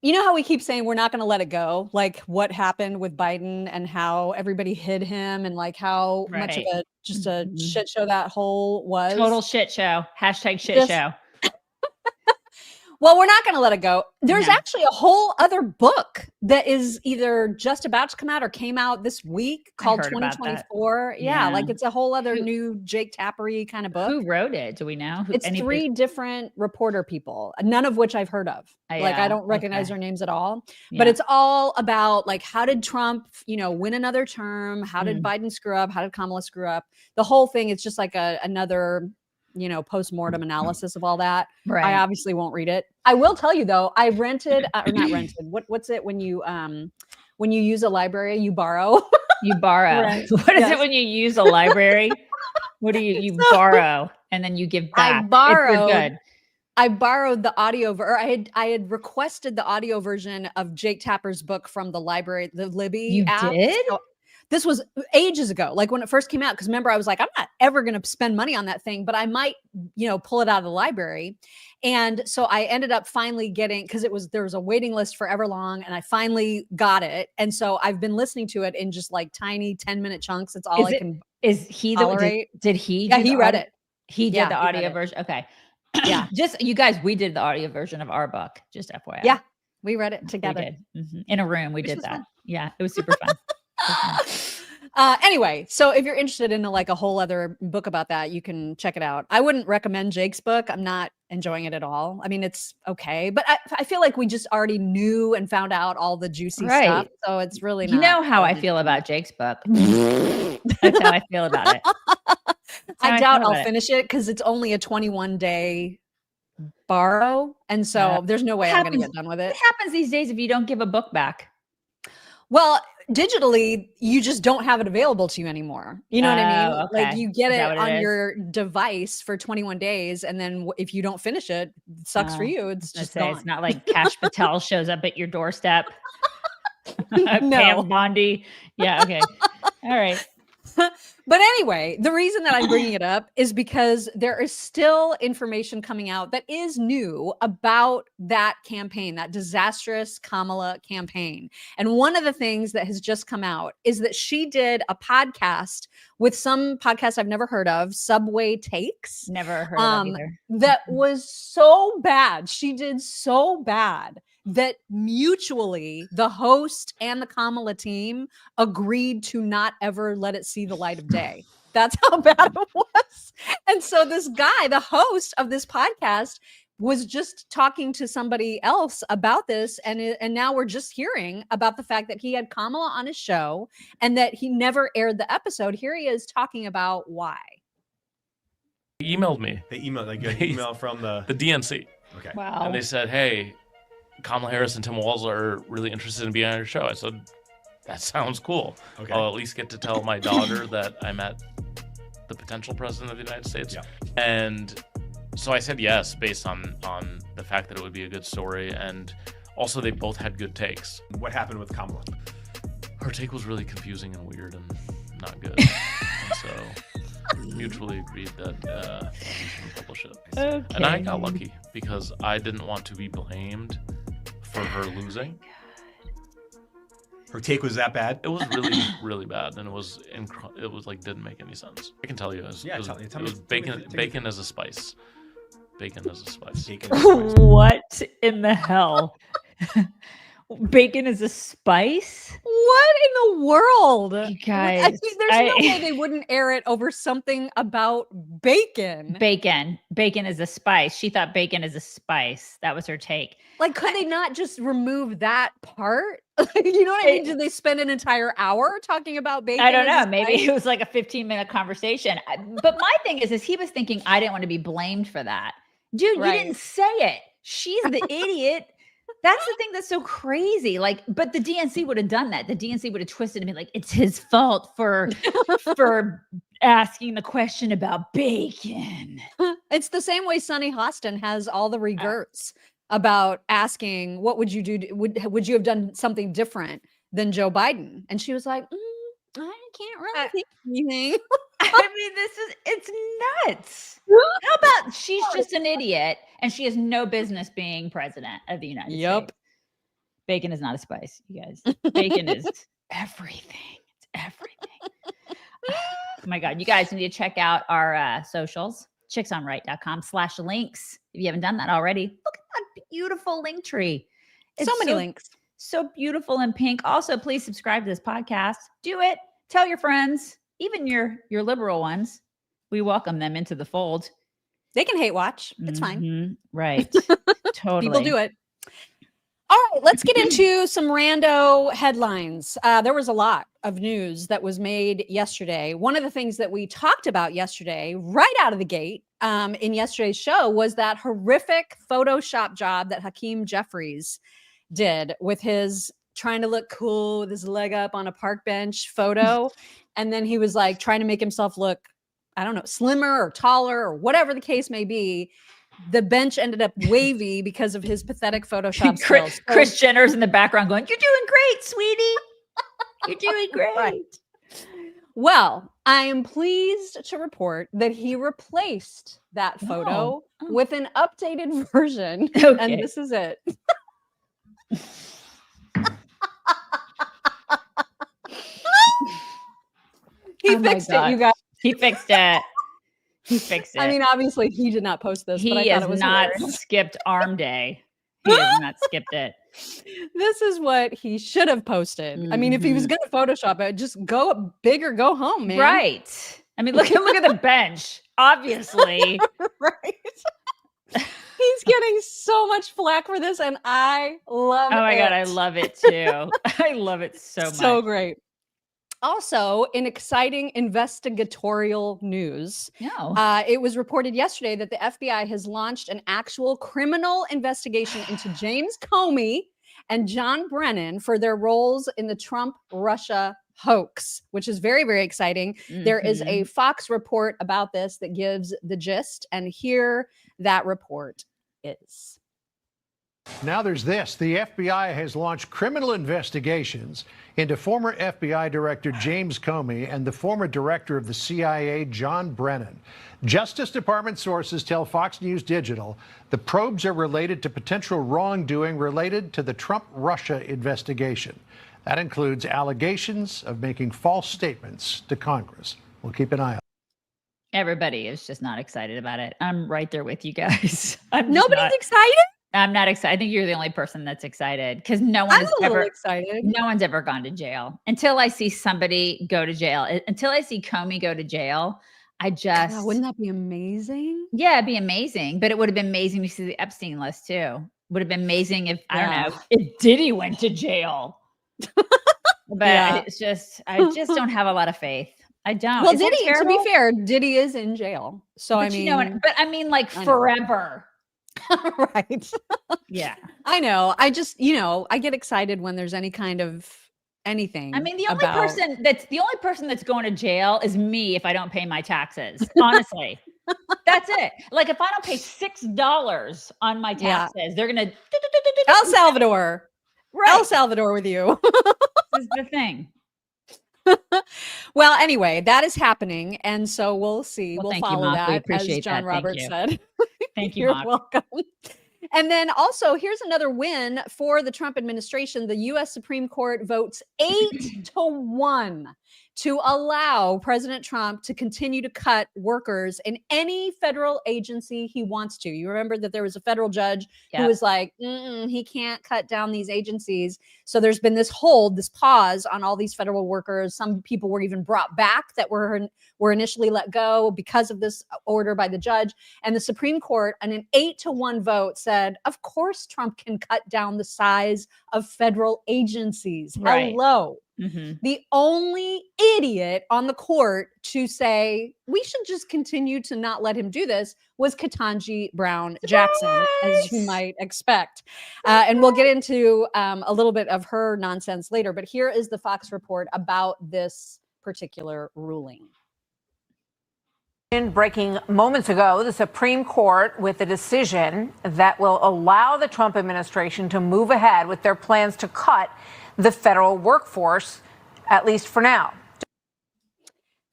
You know how we keep saying we're not going to let it go? Like what happened with Biden and how everybody hid him and like how much of a shit show that whole was. Total shit show. Hashtag shit Just, show. Well, we're not going to let it go. There's actually a whole other book that is either just about to come out or came out this week called 2024. Yeah, like it's a whole other new Jake Tappery kind of book. Who wrote it? Do we know? It's 3 different reporter people, none of which I've heard of. Like I don't recognize their names at all. But it's all about like how did Trump, win another term? How did Biden screw up? How did Kamala screw up? The whole thing, it's just like another post-mortem analysis of all that. Right. I obviously won't read it. I will tell you though, I rented or not rented. What's it when you use a library, you borrow? You borrow. Right. What is it when you use a library? What do you borrow and then you give back? I borrowed the audio, or I had requested the audio version of Jake Tapper's book from the library, the Libby app. You did? So, this was ages ago, like when it first came out. Because remember, I was like, I'm not ever going to spend money on that thing, but I might, pull it out of the library. And so I ended up finally getting, because there was a waiting list forever long, and I finally got it. And so I've been listening to it in just like tiny 10-minute chunks. It's all I can. Is he tolerate. Did he? Yeah, he read it. He did the audio version. Okay. Yeah. Just you guys, we did the audio version of our book. Just FYI. Yeah, we read it together in a room. We did that. Fun. Yeah, it was super fun. Anyway, so if you're interested in like a whole other book about that, you can check it out. I wouldn't recommend Jake's book. I'm not enjoying it at all. I mean, it's okay, but I feel like we just already knew and found out all the juicy stuff. So it's really not. You know how I feel about Jake's book. That's how I feel about it. I doubt I'll finish it because it's only a 21-day borrow. And so there's no way I'm going to get done with it. What happens these days if you don't give a book back? Well, digitally, you just don't have it available to you anymore. You know what I mean? Okay. Like you get it on your device for 21 days. And then if you don't finish it, it sucks for you. It's just gone. It's not like Kash Patel shows up at your doorstep. No. Pam Bondi. Yeah. Okay. All right. But anyway, the reason that I'm bringing it up is because there is still information coming out that is new about that campaign, that disastrous Kamala campaign. And one of the things that has just come out is that she did a podcast with some podcast I've never heard of, Subway Takes. Never heard of either. That was so bad. She did so bad that mutually the host and the Kamala team agreed to not ever let it see the light of day. That's how bad it was. And so this guy, the host of this podcast, was just talking to somebody else about this. And now we're just hearing about the fact that he had Kamala on his show and that he never aired the episode. Here he is talking about why. They emailed me. They emailed, like an email from the DNC. Okay. Wow. And they said, hey, Kamala Harris and Tim Walz are really interested in being on your show. I said, that sounds cool. Okay. I'll at least get to tell my daughter that I met the potential president of the United States. Yeah. And so I said yes, based on the fact that it would be a good story. And also they both had good takes. What happened with Kamala? Her take was really confusing and weird and not good. And so we mutually agreed that we shouldn't publish it. Okay. And I got lucky because I didn't want to be blamed for her losing. Her take was that bad? It was really, really bad, and it was like didn't make any sense. I can tell you, it was bacon as a spice. Bacon as a spice. What in the hell? Bacon is a spice? What in the world? You guys, I think there's no way they wouldn't air it over something about bacon. Bacon is a spice. She thought bacon is a spice. That was her take. Like, could they not just remove that part? You know what I mean? Did they spend an entire hour talking about bacon? I don't know. Maybe it was like a 15-minute conversation. But my thing is he was thinking I didn't want to be blamed for that. Dude, you didn't say it. She's the idiot. That's the thing that's so crazy. Like, but the DNC would have done that. The DNC would have twisted and been like, it's his fault for asking the question about bacon. It's the same way Sonny Hostin has all the regrets about asking, what would you do? Would you have done something different than Joe Biden? And she was like, I can't really think anything. I mean, it's nuts. How about she's just an idiot and she has no business being president of the United States? Bacon is not a spice, you guys. Bacon is everything. It's everything. Oh my God. You guys need to check out our socials, chicksonright.com/links. If you haven't done that already, look at that beautiful link tree. It's so many links. So beautiful and pink. Also, please subscribe to this podcast. Do it. Tell your friends, even your liberal ones. We welcome them into the fold. They can hate watch. It's fine. Right. Totally. People do it. All right, let's get into some rando headlines. There was a lot of news that was made yesterday. One of the things that we talked about yesterday, right out of the gate, in yesterday's show, was that horrific Photoshop job that Hakeem Jeffries did with his trying to look cool with his leg up on a park bench photo. And then he was like trying to make himself look, I don't know, slimmer or taller or whatever the case may be. The bench ended up wavy because of his pathetic Photoshop skills. Kris Jenner's in the background going, "You're doing great, sweetie. You're doing great." Right. Well, I am pleased to report that he replaced that photo with an updated version. Okay. And this is it. He fixed it, you guys. He fixed it. He fixed it. I mean, obviously, he did not post this. He but I has thought it was not hilarious. skipped arm day. He has not skipped it. This is what he should have posted. I mean, if he was going to Photoshop it, just go big or go home, man. Right. I mean, look at the bench. Obviously. Right. He's getting so much flack for this, and I love it. Oh my God, I love it too. I love it so much. So great. Also, in exciting investigatorial news, it was reported yesterday that the FBI has launched an actual criminal investigation into James Comey and John Brennan for their roles in the Trump-Russia hoax, which is very, very exciting. There is a Fox report about this that gives the gist, and here that report is. Now there's this. The FBI has launched criminal investigations into former FBI Director James Comey and the former director of the CIA, John Brennan. Justice Department sources tell Fox News Digital the probes are related to potential wrongdoing related to the Trump-Russia investigation. That includes allegations of making false statements to Congress. We'll keep an eye on it. Everybody is just not excited about it. I'm right there with you guys. Nobody's excited? I'm not excited. I think you're the only person that's excited because no I'm a little excited. No one's ever gone to jail until I see somebody go to jail. Until I see Comey go to jail, I just wouldn't that be amazing? Yeah, it'd be amazing. But it would have been amazing to see the Epstein list too. Would have been amazing if I don't know if Diddy went to jail. But it's just I just don't have a lot to I don't. Well, Diddy, to be fair, Diddy is in jail. So but I mean, like forever. Right. Yeah. I know. I just, I get excited when there's any kind of anything. I mean, the only person that's going to jail is me if I don't pay my taxes. Honestly. That's it. Like if I don't pay $6 on my taxes, they're going to El Salvador. Right. El Salvador with you. This is the thing. Well, anyway, that is happening. And so we'll see. Well, we'll follow that, we appreciate as John that. Roberts said. Thank you, You're Mark. welcome. And then also, here's another win for the Trump administration. The U.S. Supreme Court votes 8-1 to allow President Trump to continue to cut workers in any federal agency he wants to. You remember that there was a federal judge who was like, he can't cut down these agencies. So there's been this pause on all these federal workers. Some people were even brought back that were initially let go because of this order by the judge. And the Supreme Court, in an 8-1 vote, said, of course, Trump can cut down the size of federal agencies. Right. Hello. The only idiot on the court to say we should just continue to not let him do this was Ketanji Brown Jackson, as you might expect. And we'll get into a little bit of her nonsense later. But here is the Fox report about this particular ruling. Breaking moments ago, the Supreme Court with a decision that will allow the Trump administration to move ahead with their plans to cut the federal workforce, at least for now.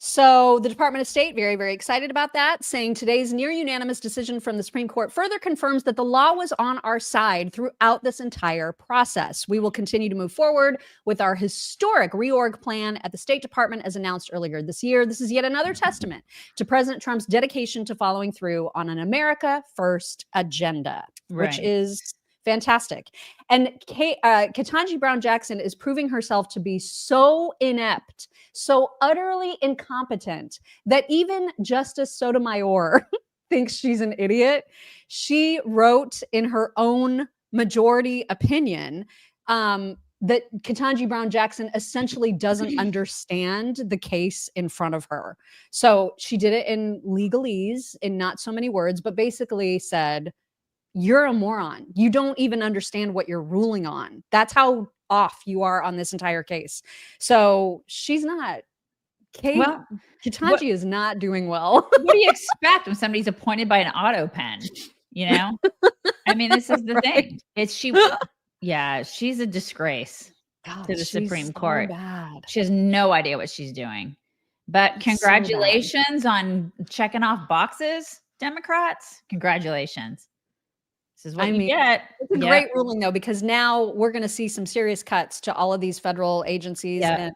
So the Department of State, very, very excited about that, saying today's near unanimous decision from the Supreme Court further confirms that the law was on our side throughout this entire process. We will continue to move forward with our historic reorg plan at the State Department as announced earlier this year. This is yet another testament to President Trump's dedication to following through on an America First agenda, which is fantastic. And Ketanji Brown Jackson is proving herself to be so inept, so utterly incompetent that even Justice Sotomayor thinks she's an idiot. She wrote in her own majority opinion that Ketanji Brown Jackson essentially doesn't understand the case in front of her. So she did it in legalese, in not so many words, but basically said, you're a moron. You don't even understand what you're ruling on. That's how off you are on this entire case. So she's not. Ketanji is not doing well. What do you expect when somebody's appointed by an auto pen? You know, I mean, this is the thing. She's a disgrace to the Supreme Court. Bad. She has no idea what she's doing. But congratulations on checking off boxes, Democrats. Congratulations. This is what you get. It's a great ruling, though, because now we're going to see some serious cuts to all of these federal agencies. Yeah. And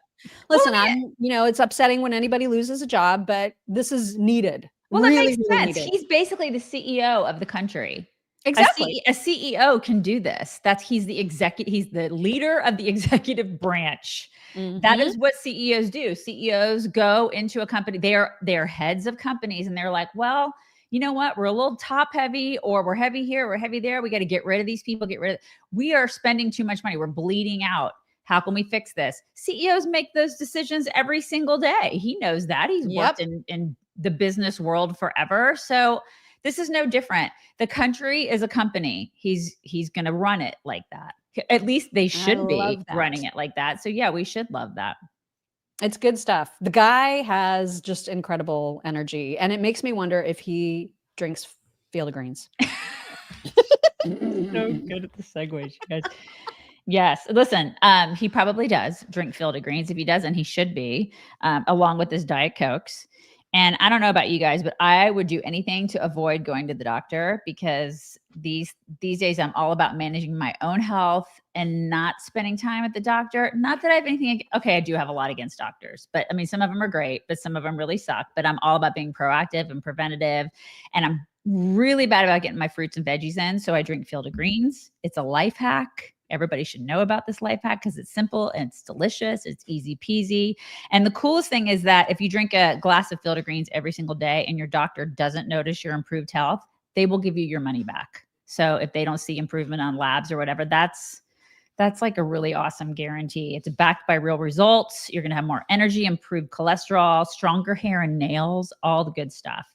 listen, it's upsetting when anybody loses a job, but this is needed. Well, really, that makes sense. Needed. He's basically the CEO of the country. Exactly. A CEO can do this. He's the leader of the executive branch. Mm-hmm. That is what CEOs do. CEOs go into a company. They're heads of companies, and they're like, well, you know what? We're a little top heavy, or we're heavy here, we're heavy there. We got to get rid of these people, we are spending too much money. We're bleeding out. How can we fix this? CEOs make those decisions every single day. He knows that. He's worked in the business world forever. So this is no different. The country is a company. He's going to run it like that. At least they should be running it like that. So yeah, we should love that. It's good stuff. The guy has just incredible energy, and it makes me wonder if he drinks Field of Greens. So good at the segues, you guys. Yes. Listen, he probably does drink Field of Greens. If he doesn't, he should be, along with his Diet Cokes. And I don't know about you guys, but I would do anything to avoid going to the doctor, because these days I'm all about managing my own health and not spending time at the doctor. Not that I have anything. Okay, I do have a lot against doctors, but I mean, some of them are great, but some of them really suck. But I'm all about being proactive and preventative. And I'm really bad about getting my fruits and veggies in. So I drink Field of Greens. It's a life hack. Everybody should know about this life hack because it's simple and it's delicious. It's easy peasy. And the coolest thing is that if you drink a glass of Field of Greens every single day and your doctor doesn't notice your improved health, they will give you your money back. So if they don't see improvement on labs or whatever, that's like a really awesome guarantee. It's backed by real results. You're going to have more energy, improved cholesterol, stronger hair and nails, all the good stuff.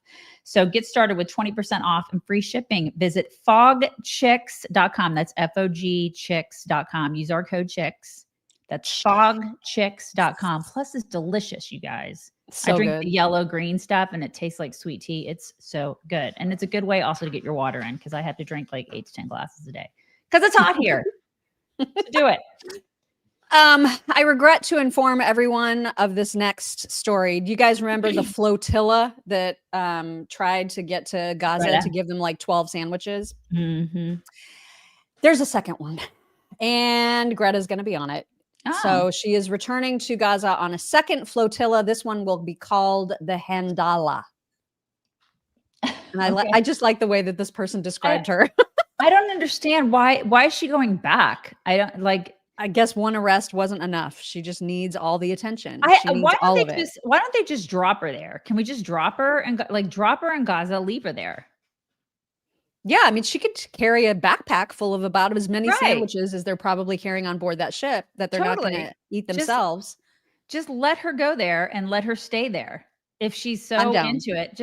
So get started with 20% off and free shipping. Visit fogchicks.com. That's fogchicks.com. Use our code CHICKS. That's fogchicks.com. Plus, it's delicious, you guys. So I drink good. The yellow green stuff, and it tastes like sweet tea. It's so good. And it's a good way also to get your water in, because I have to drink like 8 to 10 glasses a day because it's hot here. So do it. I regret to inform everyone of this next story. Do you guys remember the flotilla that tried to get to Gaza to give them like 12 sandwiches? Mm-hmm. There's a second one, and Greta's going to be on it. Oh. So she is returning to Gaza on a second flotilla. This one will be called the Handala. And I just like the way that this person described her. I don't understand why is she going back? I guess one arrest wasn't enough. She just needs all the attention. Why don't they just drop her there? Can we just drop her and drop her in Gaza, leave her there? Yeah, I mean, she could carry a backpack full of about as many sandwiches as they're probably carrying on board that ship that they're not going to eat themselves. Just let her go there and let her stay there. If she's so into it,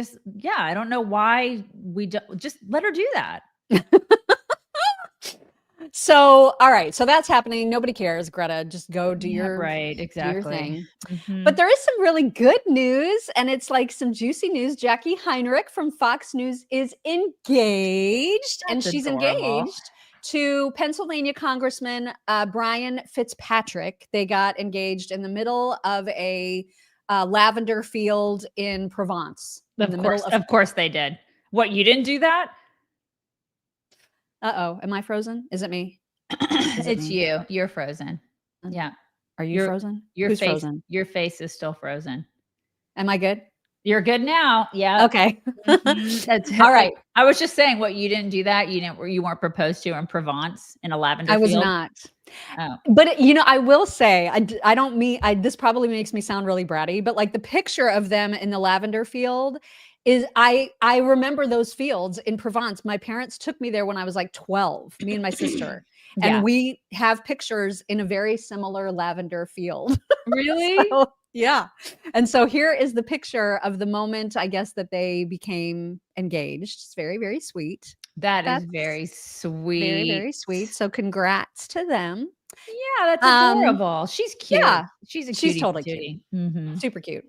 I don't know why we don't just let her do that. So, all right. So that's happening. Nobody cares, Greta. Just go do your exactly. do your thing. Mm-hmm. But there is some really good news, and it's like some juicy news. Jacqui Heinrich from Fox News is engaged, and she's engaged to Pennsylvania Congressman Brian Fitzpatrick. They got engaged in the middle of a lavender field in Provence. Of course they did. What, you didn't do that? Uh-oh, am I frozen? Is it me? It's you. You're frozen. Yeah. Are you frozen? Who's face, frozen? Your face is still frozen. Am I good? You're good now. Yeah. Okay. That's all right. I was just saying, what, you didn't do that? You weren't proposed to in Provence in a lavender field? I was not. Oh. But I will say, I don't mean, this probably makes me sound really bratty, but like the picture of them in the lavender field is, I remember those fields in Provence. My parents took me there when I was like 12, me and my sister. And we have pictures in a very similar lavender field. Really? So, yeah. And so here is the picture of the moment, I guess, that they became engaged. It's very, very sweet. That's very sweet. Very, very sweet. So congrats to them. Yeah, that's adorable. She's cute. Yeah, she's totally cute. Mm-hmm. Super cute.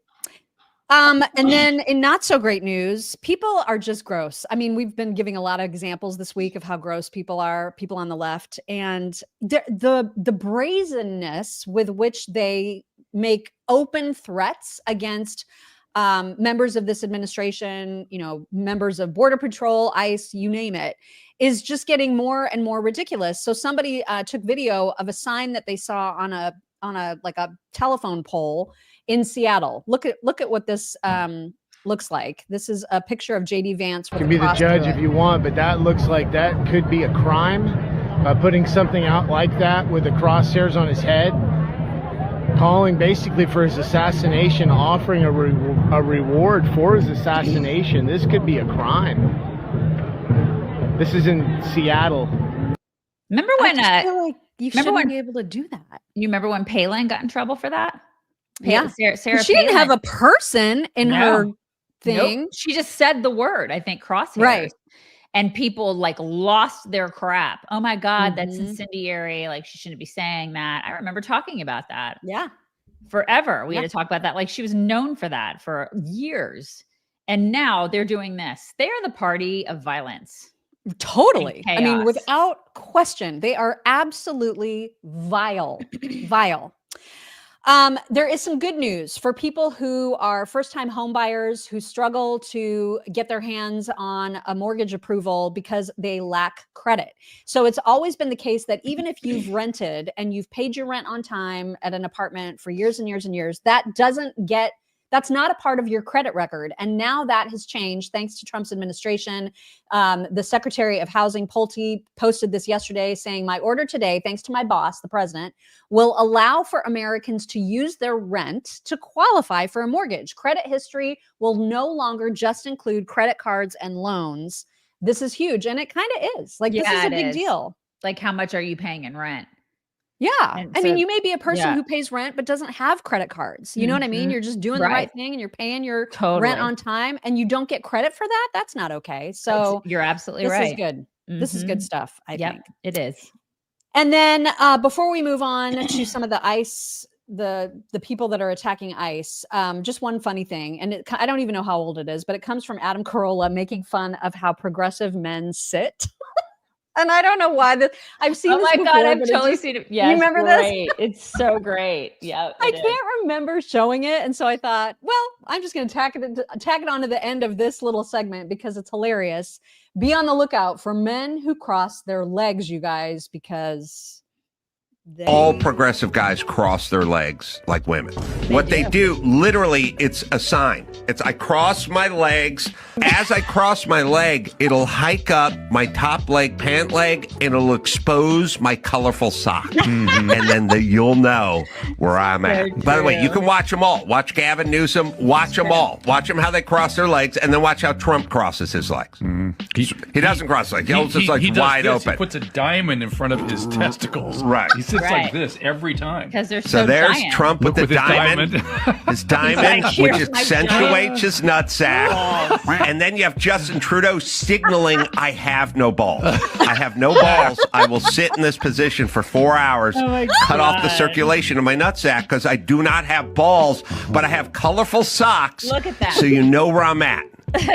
And then in not so great news, people are just gross. I mean, we've been giving a lot of examples this week of how gross people are, people on the left, and the brazenness with which they make open threats against members of this administration, members of Border Patrol, ICE, you name it, is just getting more and more ridiculous. So somebody took video of a sign that they saw on a telephone pole in Seattle. Look at what this looks like. This is a picture of JD Vance. You can be the judge if you want, but that looks like that could be a crime. Putting something out like that with the crosshairs on his head, calling basically for his assassination, offering a reward for his assassination. This could be a crime. This is in Seattle. Remember when I feel like you shouldn't be able to do that. You remember when Palin got in trouble for that? Yeah, Sarah she didn't have a person in her thing. Nope. She just said the word, I think, crosshairs. Right. And people like lost their crap. Oh my God, that's incendiary. Like, she shouldn't be saying that. I remember talking about that. Yeah. Forever. We had to talk about that. Like, she was known for that for years. And now they're doing this. They are the party of violence. Totally. I mean, without question, they are absolutely vile. Vile. There is some good news for people who are first-time home buyers who struggle to get their hands on a mortgage approval because they lack credit. So it's always been the case that even if you've rented and you've paid your rent on time at an apartment for years and years and years, that's not a part of your credit record. And now that has changed thanks to Trump's administration. The Secretary of Housing, Pulte, posted this yesterday saying, my order today, thanks to my boss, the president, will allow for Americans to use their rent to qualify for a mortgage. Credit history will no longer just include credit cards and loans. This is huge. And it kind of is. Like, this is a big deal. Like, how much are you paying in rent? Yeah. I mean, you may be a person who pays rent but doesn't have credit cards. You know what I mean? You're just doing the right thing and you're paying your rent on time and you don't get credit for that. That's not okay. So you're absolutely right. This is good. This is good stuff, I think. It is. And then before we move on to some of the ICE, the people that are attacking ICE, just one funny thing, and I don't even know how old it is, but it comes from Adam Carolla making fun of how progressive men sit. And I don't know why I've seen this before. Oh my God, I've totally seen it. Yeah, you remember this? It's so great. Yeah, I can't remember showing it, and so I thought, well, I'm just going to tack it onto the end of this little segment because it's hilarious. Be on the lookout for men who cross their legs, you guys, because all progressive guys cross their legs like women. What they do, literally, it's a sign. It's I cross my legs. As I cross my leg, it'll hike up my top leg, pant leg, and it'll expose my colorful sock. And then you'll know where I'm at. By the way, you can watch them all. Watch Gavin Newsom. Watch them all. Watch them how they cross their legs, and then watch how Trump crosses his legs. He doesn't cross legs. He holds his legs wide open. He puts a diamond in front of his testicles. Right. He sits like this every time. Because they're so there's giant. Trump with the diamond. His diamond, which accentuates his nutsack. And then you have Justin Trudeau signaling, I have no balls. I have no balls. I will sit in this position for 4 hours, cut off the circulation of my nutsack because I do not have balls, but I have colorful socks. Look at that. So you know where I'm at.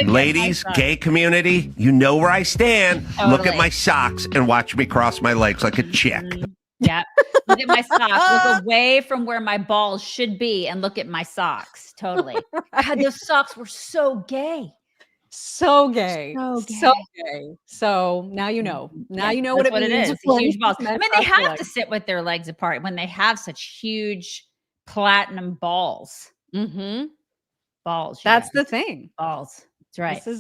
Ladies, gay community, you know where I stand. Look at my socks and watch me cross my legs like a chick. Yeah. Look at my socks. Look away from where my balls should be and look at my socks. Totally. God, those socks were so gay. So gay. So gay. So gay. So now you know. Now you know what That's it means. is. Huge balls. I mean, they have to sit with their legs apart when they have such huge platinum balls. Mm-hmm. Balls. That's the thing. Balls. That's right.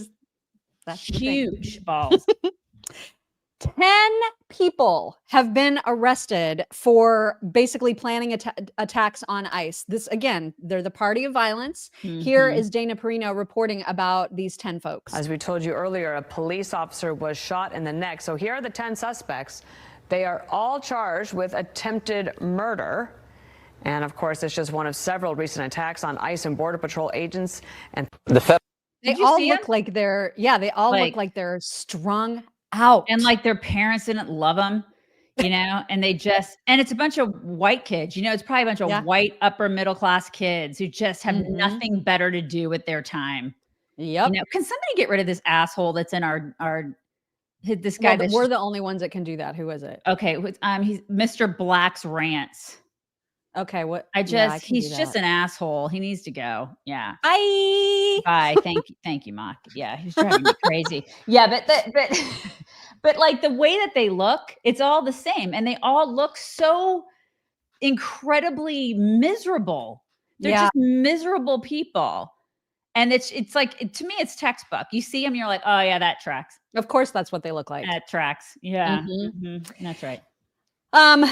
That's huge balls. 10 people have been arrested for basically planning attacks on ICE. This, again, they're the party of violence. Here is Dana Perino reporting about these 10 folks. As we told you earlier, a police officer was shot in the neck. So here are the 10 suspects. They are all charged with attempted murder. And of course, it's just one of several recent attacks on ICE and Border Patrol agents. And they all look like they're, they all look like they're strung out. And like their parents didn't love them, you know, and they just, and it's a bunch of white kids, you know, it's probably a bunch of white upper middle class kids who just have nothing better to do with their time. Yep. You know, can somebody get rid of this asshole that's in this guy? Well, we're the only ones that can do that. Who is it? Okay. He's Mr. Black's Rants. Okay. What? He's just an asshole. He needs to go. Yeah. Bye. Thank you, Mock. Yeah. He's driving me crazy. Yeah. But like the way that they look, it's all the same. And they all look so incredibly miserable. They're just miserable people. And it's like, to me, it's textbook. You see them, you're like, oh yeah, that tracks. Of course, that's what they look like. That tracks. Yeah. That's right.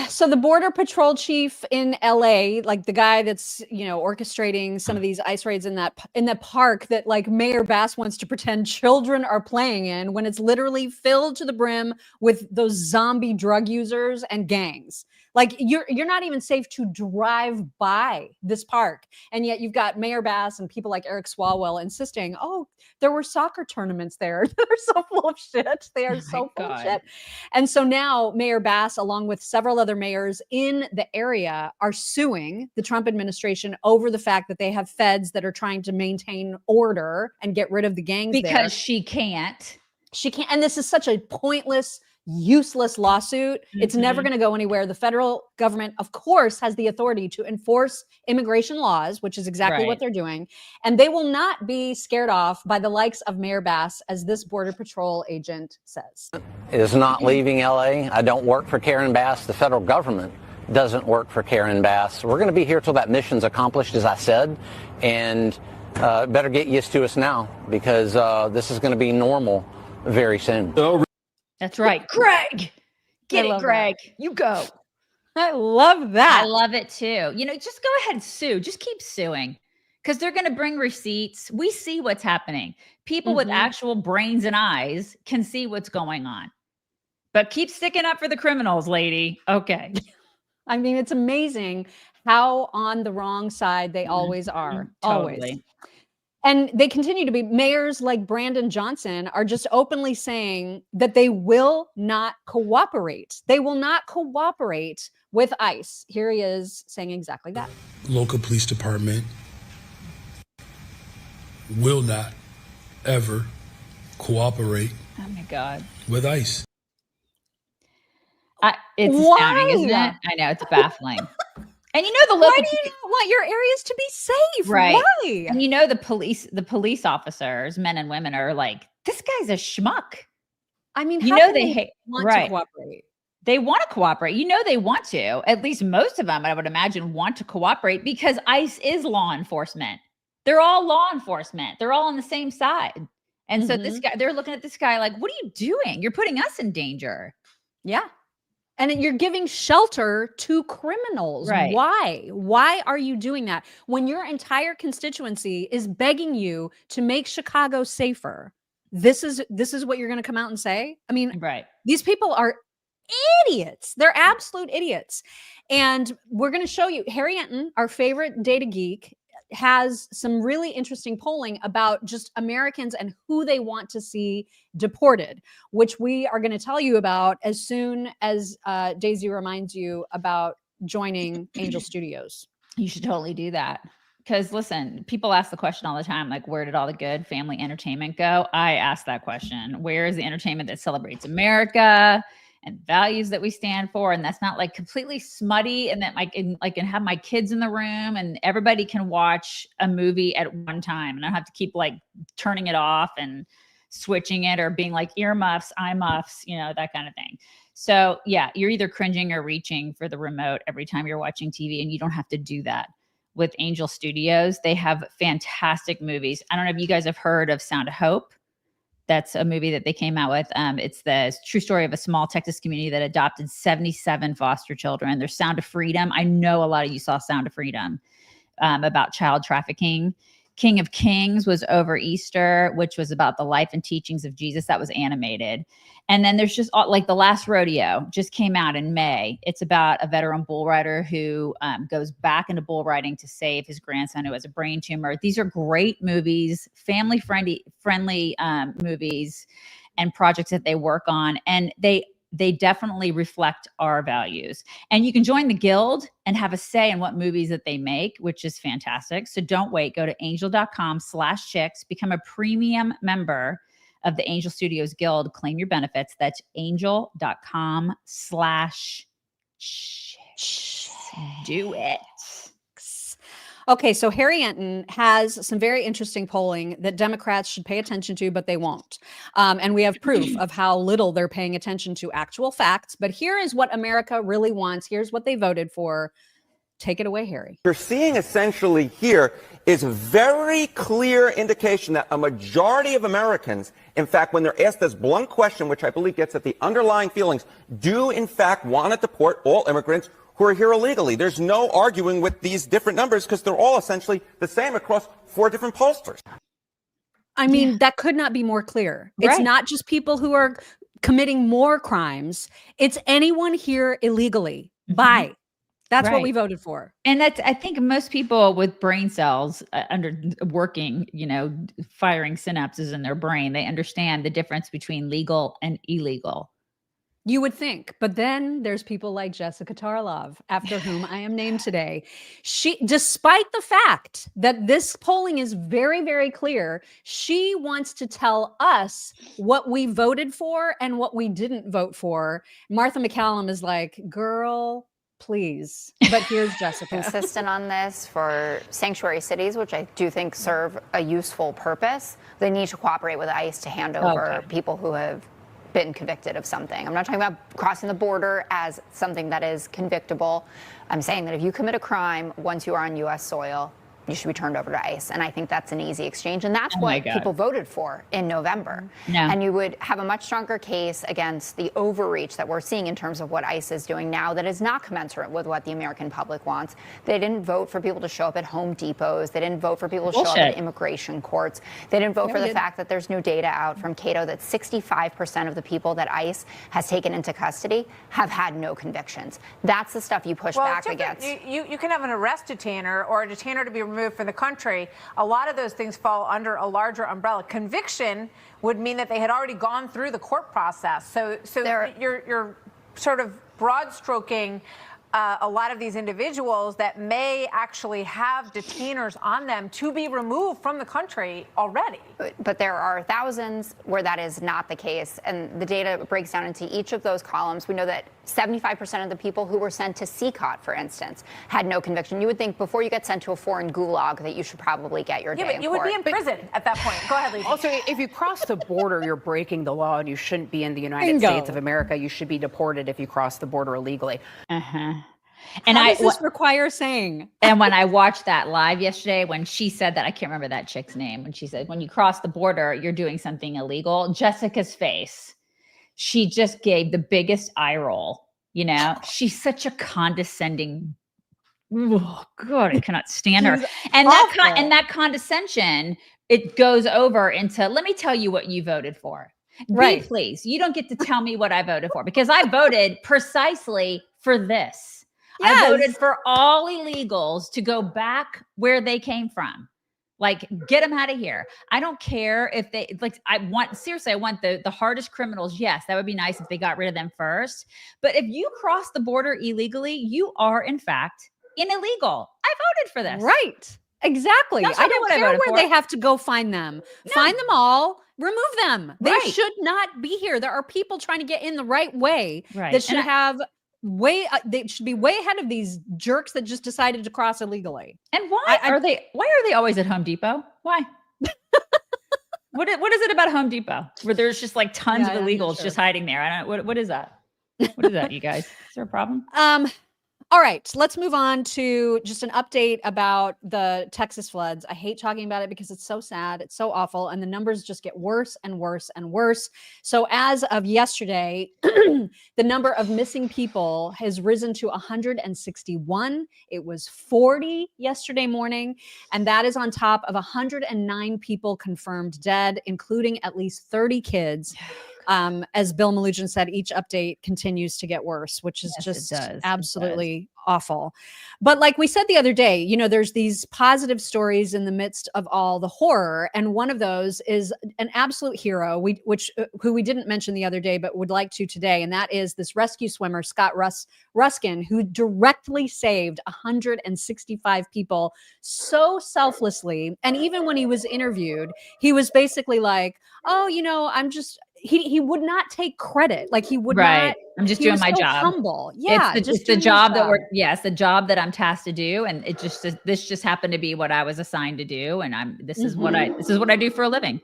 So the Border Patrol chief in LA, like the guy that's, you know, orchestrating some of these ICE raids in that park that like Mayor Bass wants to pretend children are playing in when it's literally filled to the brim with those zombie drug users and gangs. Like you're not even safe to drive by this park. And yet you've got Mayor Bass and people like Eric Swalwell insisting, oh, there were soccer tournaments there. They're so full of shit. They are so full of shit. And so now Mayor Bass, along with several other mayors in the area, are suing the Trump administration over the fact that they have feds that are trying to maintain order and get rid of the gangs because she can't. She can't. And this is such a pointless, useless lawsuit. It's never going to go anywhere. The federal government, of course, has the authority to enforce immigration laws, which is exactly what they're doing. And they will not be scared off by the likes of Mayor Bass, as this Border Patrol agent says. Is not leaving LA. I don't work for Karen Bass. The federal government doesn't work for Karen Bass. We're going to be here till that mission's accomplished, as I said, and better get used to us now, because this is going to be normal very soon. That's right. Greg. Get it, Greg. That. You go. I love that. I love it too. You know, just go ahead and sue. Just keep suing, because they're going to bring receipts. We see what's happening. People with actual brains and eyes can see what's going on. But keep sticking up for the criminals, lady. Okay. I mean, it's amazing how on the wrong side they always are. Totally. Always. And they continue to be. Mayors like Brandon Johnson are just openly saying that they will not cooperate. They will not cooperate with ICE. Here he is saying exactly that. Local police department will not ever cooperate. Oh my God. With ICE. It's astounding, isn't it? I know, it's baffling. And you know the local. Why do you not want your areas to be safe? Right. Why? And you know the police officers, men and women, are like, this guy's a schmuck. I mean, you know they want to cooperate. They want to cooperate. You know they want to. At least most of them, I would imagine, want to cooperate because ICE is law enforcement. They're all law enforcement. They're all on the same side. And so this guy, they're looking at this guy like, what are you doing? You're putting us in danger. Yeah. And you're giving shelter to criminals. Right. Why? Why are you doing that when your entire constituency is begging you to make Chicago safer? This is what you're going to come out and say? I mean, these people are idiots. They're absolute idiots. And we're going to show you, Harry Enton, our favorite data geek, has some really interesting polling about just Americans and who they want to see deported, which we are going to tell you about as soon as Daisy reminds you about joining Angel Studios. You should totally do that. Because listen, people ask the question all the time, like, where did all the good family entertainment go? I ask that question. Where is the entertainment that celebrates America and values that we stand for. And that's not like completely smutty, and that I can have my kids in the room and everybody can watch a movie at one time. And I don't have to keep like turning it off and switching it or being like earmuffs, eye muffs, that kind of thing. So yeah, you're either cringing or reaching for the remote every time you're watching TV, and you don't have to do that with Angel Studios. They have fantastic movies. I don't know if you guys have heard of Sound of Hope. That's a movie that they came out with. It's the true story of a small Texas community that adopted 77 foster children. There's Sound of Freedom. I know a lot of you saw Sound of Freedom, about child trafficking. King of Kings was over Easter, which was about the life and teachings of Jesus. That was animated. And then there's just like The Last Rodeo just came out in May. It's about a veteran bull rider who goes back into bull riding to save his grandson who has a brain tumor. These are great movies, family friendly movies and projects that they work on. And they definitely reflect our values. And you can join the guild and have a say in what movies that they make, which is fantastic. So don't wait. Go to angel.com/chicks, become a premium member of the Angel Studios Guild, claim your benefits. That's angel.com/chicks. Do it. Okay, so Harry Enton has some very interesting polling that Democrats should pay attention to, but they won't. And we have proof of how little they're paying attention to actual facts. But here is what America really wants. Here's what they voted for. Take it away, Harry. You're seeing essentially here is a very clear indication that a majority of Americans, in fact, when they're asked this blunt question, which I believe gets at the underlying feelings, do in fact want to deport all immigrants who are here illegally. There's no arguing with these different numbers because they're all essentially the same across 4 different pollsters. I mean, that could not be more clear. Right. It's not just people who are committing more crimes. It's anyone here illegally. Bye. That's what we voted for. And that's, I think most people with brain cells working, firing synapses in their brain, they understand the difference between legal and illegal. You would think, but then there's people like Jessica Tarlov, after whom I am named today. She, despite the fact that this polling is very, very clear, she wants to tell us what we voted for and what we didn't vote for. Martha McCallum is like, girl, please. But here's Jessica. Consistent on this for sanctuary cities, which I do think serve a useful purpose. They need to cooperate with ICE to hand over people who have been convicted of something. I'm not talking about crossing the border as something that is convictable. I'm saying that if you commit a crime once you are on U.S. soil, you should be turned over to ICE. And I think that's an easy exchange. And that's what people voted for in November. Yeah. And you would have a much stronger case against the overreach that we're seeing in terms of what ICE is doing now that is not commensurate with what the American public wants. They didn't vote for people to show up at Home Depots. They didn't vote for people to show up at immigration courts. They didn't vote for the fact that there's new data out from Cato that 65% of the people that ICE has taken into custody have had no convictions. That's the stuff you push back against. You can have an arrest detainer or a detainer to be removed from the country. A lot of those things fall under a larger umbrella. Conviction would mean that they had already gone through the court process. So you're sort of broad stroking a lot of these individuals that may actually have detainers on them to be removed from the country already. But there are thousands where that is not the case. And the data breaks down into each of those columns. We know that 75% of the people who were sent to CCOT, for instance, had no conviction. You would think before you get sent to a foreign gulag that you should probably get your day in court. But you would be in prison at that point. Go ahead, Lisa. Also, if you cross the border, you're breaking the law and you shouldn't be in the United States of America. You should be deported if you cross the border illegally. And how does this require saying? And when I watched that live yesterday, when she said that, I can't remember that chick's name, when she said, when you cross the border, you're doing something illegal. Jessica's face, she just gave the biggest eye roll. She's such a condescending. Oh God, I cannot stand her. And that condescension, it goes over into, let me tell you what you voted for. Right. Please, you don't get to tell me what I voted for because I voted precisely for this. Yes. I voted for all illegals to go back where they came from. Like, get them out of here. I don't care if they I want the hardest criminals. Yes, that would be nice if they got rid of them first. But if you cross the border illegally, you are in fact illegal. I voted for this. Right. Exactly. I don't care where they have to go find them. No. Find them all. remove them. They Right. should not be here. There are people trying to get in the right way Right. that should have they should be way ahead of these jerks that just decided to cross illegally. And why are they always at Home Depot? Why? What is it about Home Depot where there's just like tons of illegals just hiding there? I don't. What is that? What is that, you guys? Is there a problem? All right, let's move on to just an update about the Texas floods. I hate talking about it because it's so sad. It's so awful. And the numbers just get worse and worse and worse. So as of yesterday, the number of missing people has risen to 161. It was 40 yesterday morning. And that is on top of 109 people confirmed dead, including at least 30 kids. As Bill Malugin said, each update continues to get worse, which is just absolutely awful. But like we said the other day, you know, there's these positive stories in the midst of all the horror. And one of those is an absolute hero, who we didn't mention the other day, but would like to today. And that is this rescue swimmer, Scott Ruskin, who directly saved 165 people so selflessly. And even when he was interviewed, he was basically like, oh, you know, he would not take credit. Like he would not. I'm just doing my job. Humble. Yeah. It's the job that it's the job that I'm tasked to do. And this just happened to be what I was assigned to do. And this is what I do for a living.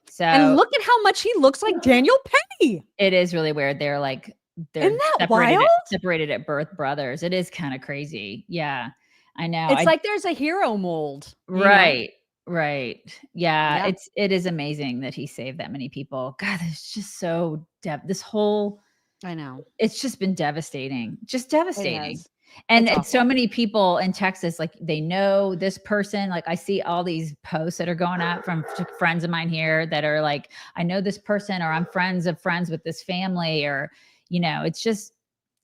So, and look at how much he looks like Daniel Penny. It is really weird. They're Isn't that wild? Separated at birth, brothers. It is kind of crazy. Yeah, I know. It's like there's a hero mold. Right. Right. Yeah. It is amazing that he saved that many people. God, it's just so I know. It's just been devastating. Just devastating. And so many people in Texas, like they know this person. Like I see all these posts that are going out from friends of mine here that are like, I know this person, or I'm friends with this family, or, you know, it's just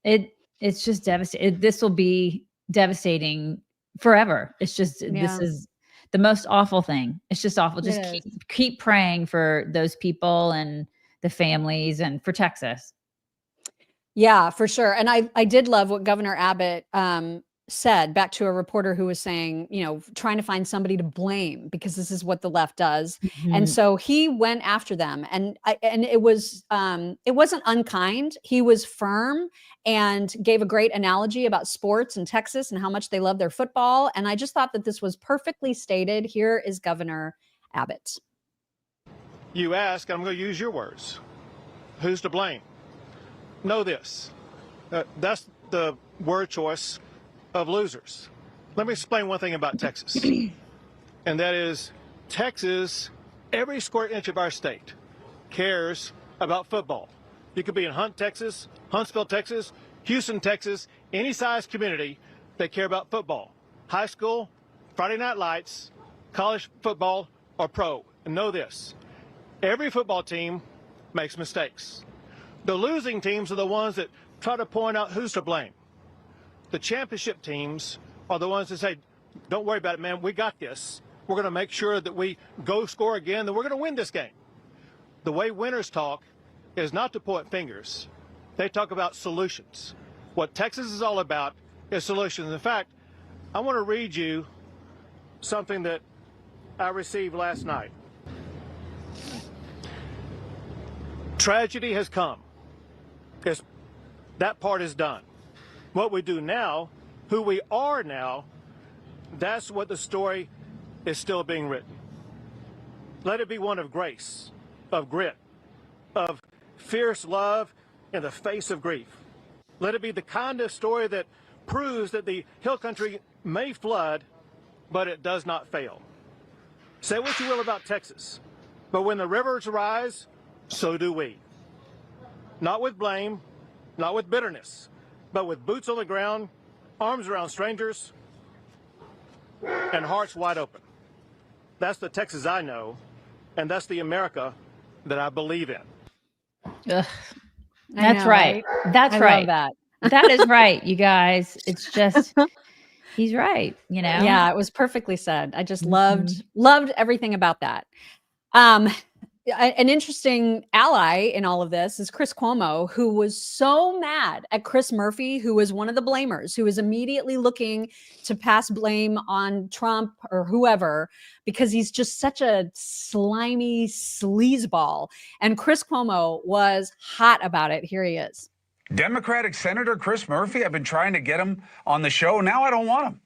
devastating. This will be devastating forever. It's just, this is the most awful thing. It's just awful. Just keep praying for those people and the families and for Texas. Yeah, for sure. And I did love what Governor Abbott said back to a reporter who was saying, you know, trying to find somebody to blame because this is what the left does. Mm-hmm. And so he went after them, and it wasn't unkind. He was firm and gave a great analogy about sports in Texas and how much they love their football. And I just thought that this was perfectly stated. Here is Governor Abbott. You ask, I'm going to use your words. Who's to blame? Know this. That's the word choice of losers. Let me explain one thing about Texas. And that is, Texas, every square inch of our state cares about football. You could be in Hunt, Texas, Huntsville, Texas, Houston, Texas, any size community, they care about football. High school, Friday night lights, college football, or pro. And know this, every football team makes mistakes. The losing teams are the ones that try to point out who's to blame. The championship teams are the ones that say, don't worry about it, man, we got this. We're going to make sure that we go score again, that we're going to win this game. The way winners talk is not to point fingers. They talk about solutions. What Texas is all about is solutions. In fact, I want to read you something that I received last night. Tragedy has come. That part is done. What we do now, who we are now, that's what the story is still being written. Let it be one of grace, of grit, of fierce love in the face of grief. Let it be the kind of story that proves that the hill country may flood, but it does not fail. Say what you will about Texas, but when the rivers rise, so do we. Not with blame, not with bitterness, but with boots on the ground, arms around strangers, and hearts wide open. That's the Texas I know, and that's the America that I believe in. Ugh. That's right. That's right. That is right, you guys. It's just, he's right, you know? Yeah, it was perfectly said. I just loved everything about that. an interesting ally in all of this is Chris Cuomo, who was so mad at Chris Murphy, who was one of the blamers, who was immediately looking to pass blame on Trump or whoever, because he's just such a slimy sleazeball. And Chris Cuomo was hot about it. Here he is. Democratic Senator Chris Murphy, I've been trying to get him on the show. Now I don't want him.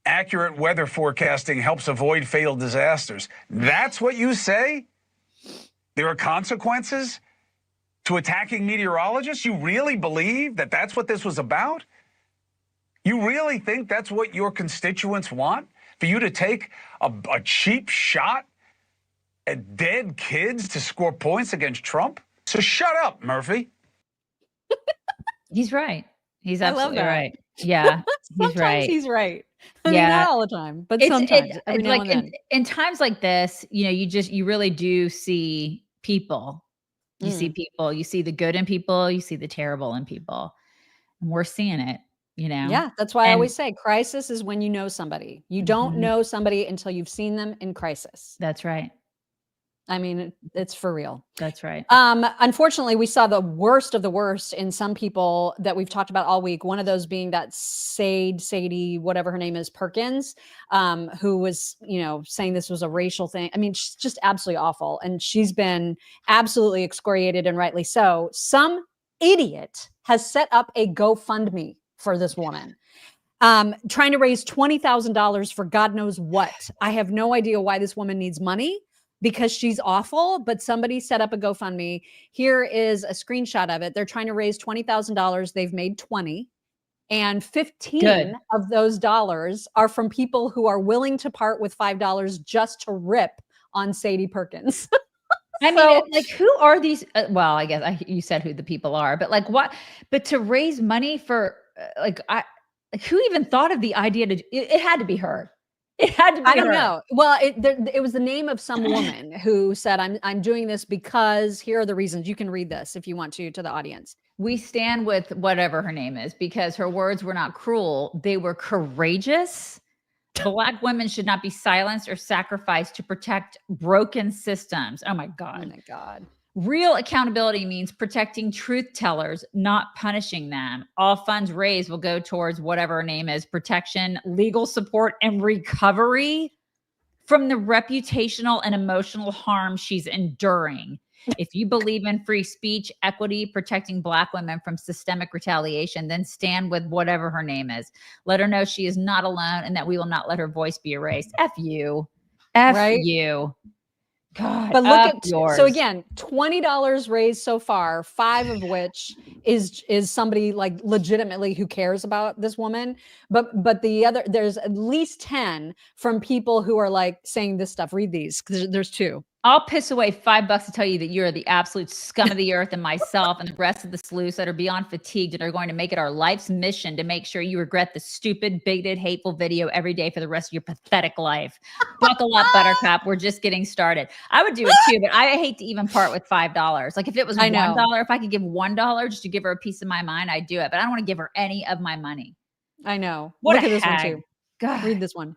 Accurate weather forecasting helps avoid fatal disasters. That's what you say? There are consequences to attacking meteorologists? You really believe that that's what this was about? You really think that's what your constituents want? For you to take a cheap shot at dead kids to score points against Trump? So shut up, Murphy. He's right. He's absolutely right. Yeah, he's right. He's right. I mean, not all the time, but sometimes. Every now and then. In times like this, you really do see people. You see people. You see the good in people. You see the terrible in people. And we're seeing it. Yeah, that's why I always say crisis is when you know somebody. You don't know somebody until you've seen them in crisis. That's right. I mean, it's for real. That's right. Unfortunately, we saw the worst of the worst in some people that we've talked about all week. One of those being that Sade, whatever her name is, Perkins, who was, saying this was a racial thing. I mean, she's just absolutely awful. And she's been absolutely excoriated, and rightly so. Some idiot has set up a GoFundMe for this woman. Trying to raise $20,000 for God knows what. I have no idea why this woman needs money, because she's awful, but somebody set up a GoFundMe. Here is a screenshot of it. They're trying to raise $20,000. They've made 20, and 15 of those dollars are from people who are willing to part with $5 just to rip on Sadie Perkins. I mean, like, who are these? Well, I guess you said who the people are, but like what? But to raise money for who even thought of the idea to? It had to be her. It had to be I don't know. Well, it was the name of some woman who said, I'm doing this because here are the reasons. You can read this if you want to the audience. We stand with whatever her name is because her words were not cruel. They were courageous. Black women should not be silenced or sacrificed to protect broken systems. Oh my God. Oh my God. Real accountability means protecting truth tellers, not punishing them. All funds raised will go towards whatever her name is, protection, legal support, and recovery from the reputational and emotional harm she's enduring. If you believe in free speech, equity, protecting Black women from systemic retaliation, then stand with whatever her name is. Let her know she is not alone and that we will not let her voice be erased. F you. F you. God, but look at so again, $20 raised so far, 5 of which is somebody like legitimately who cares about this woman. But the other, there's at least 10 from people who are like saying this stuff. Read these, because there's 2. I'll piss away $5 to tell you that you're the absolute scum of the earth, and myself and the rest of the sleuths that are beyond fatigued and are going to make it our life's mission to make sure you regret the stupid, bigoted, hateful video every day for the rest of your pathetic life. Buckle up, Buttercup. We're just getting started. I would do it too, but I hate to even part with $5. Like if it was $1, if I could give $1 just to give her a piece of my mind, I'd do it. But I don't want to give her any of my money. I know. Look at this one too. God. Read this one.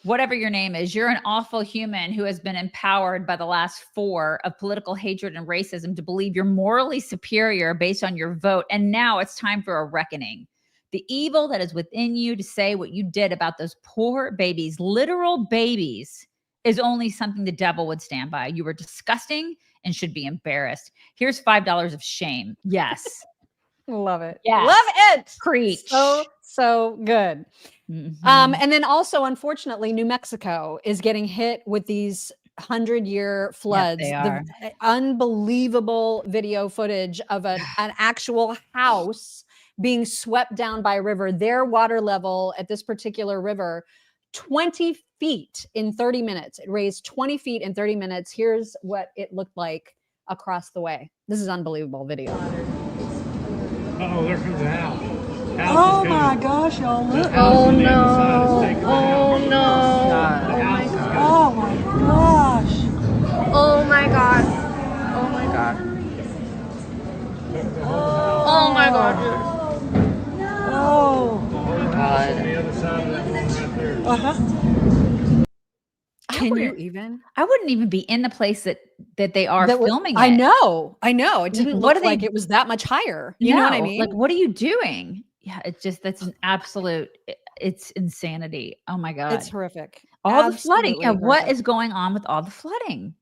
Whatever your name is, you're an awful human who has been empowered by the last 4 of political hatred and racism to believe you're morally superior based on your vote. And now it's time for a reckoning. The evil that is within you to say what you did about those poor babies, literal babies, is only something the devil would stand by. You were disgusting and should be embarrassed. Here's $5 of shame. Yes. Love it. Yes. Love it. Preach. So good. Mm-hmm. And then also, unfortunately, New Mexico is getting hit with these 100-year floods. Yes, they are. The unbelievable video footage of an actual house being swept down by a river. Their water level at this particular river, 20 feet in 30 minutes. It raised 20 feet in 30 minutes. Here's what it looked like across the way. This is unbelievable video. Oh, there comes the house. Oh my gosh, y'all look. Oh no. Oh no. Oh my gosh. Oh my god. Oh my god. Oh my god, dude. Oh. God. Uh-huh. Can you even? I wouldn't even be in the place that they are filming it. I know. It didn't What look like it was that much higher. You No, know what I mean? Like, what are you doing? Yeah, that's an absolute, it's insanity. Oh my God. It's horrific. All the flooding. Absolutely Yeah, what horrific. is going on with all the flooding?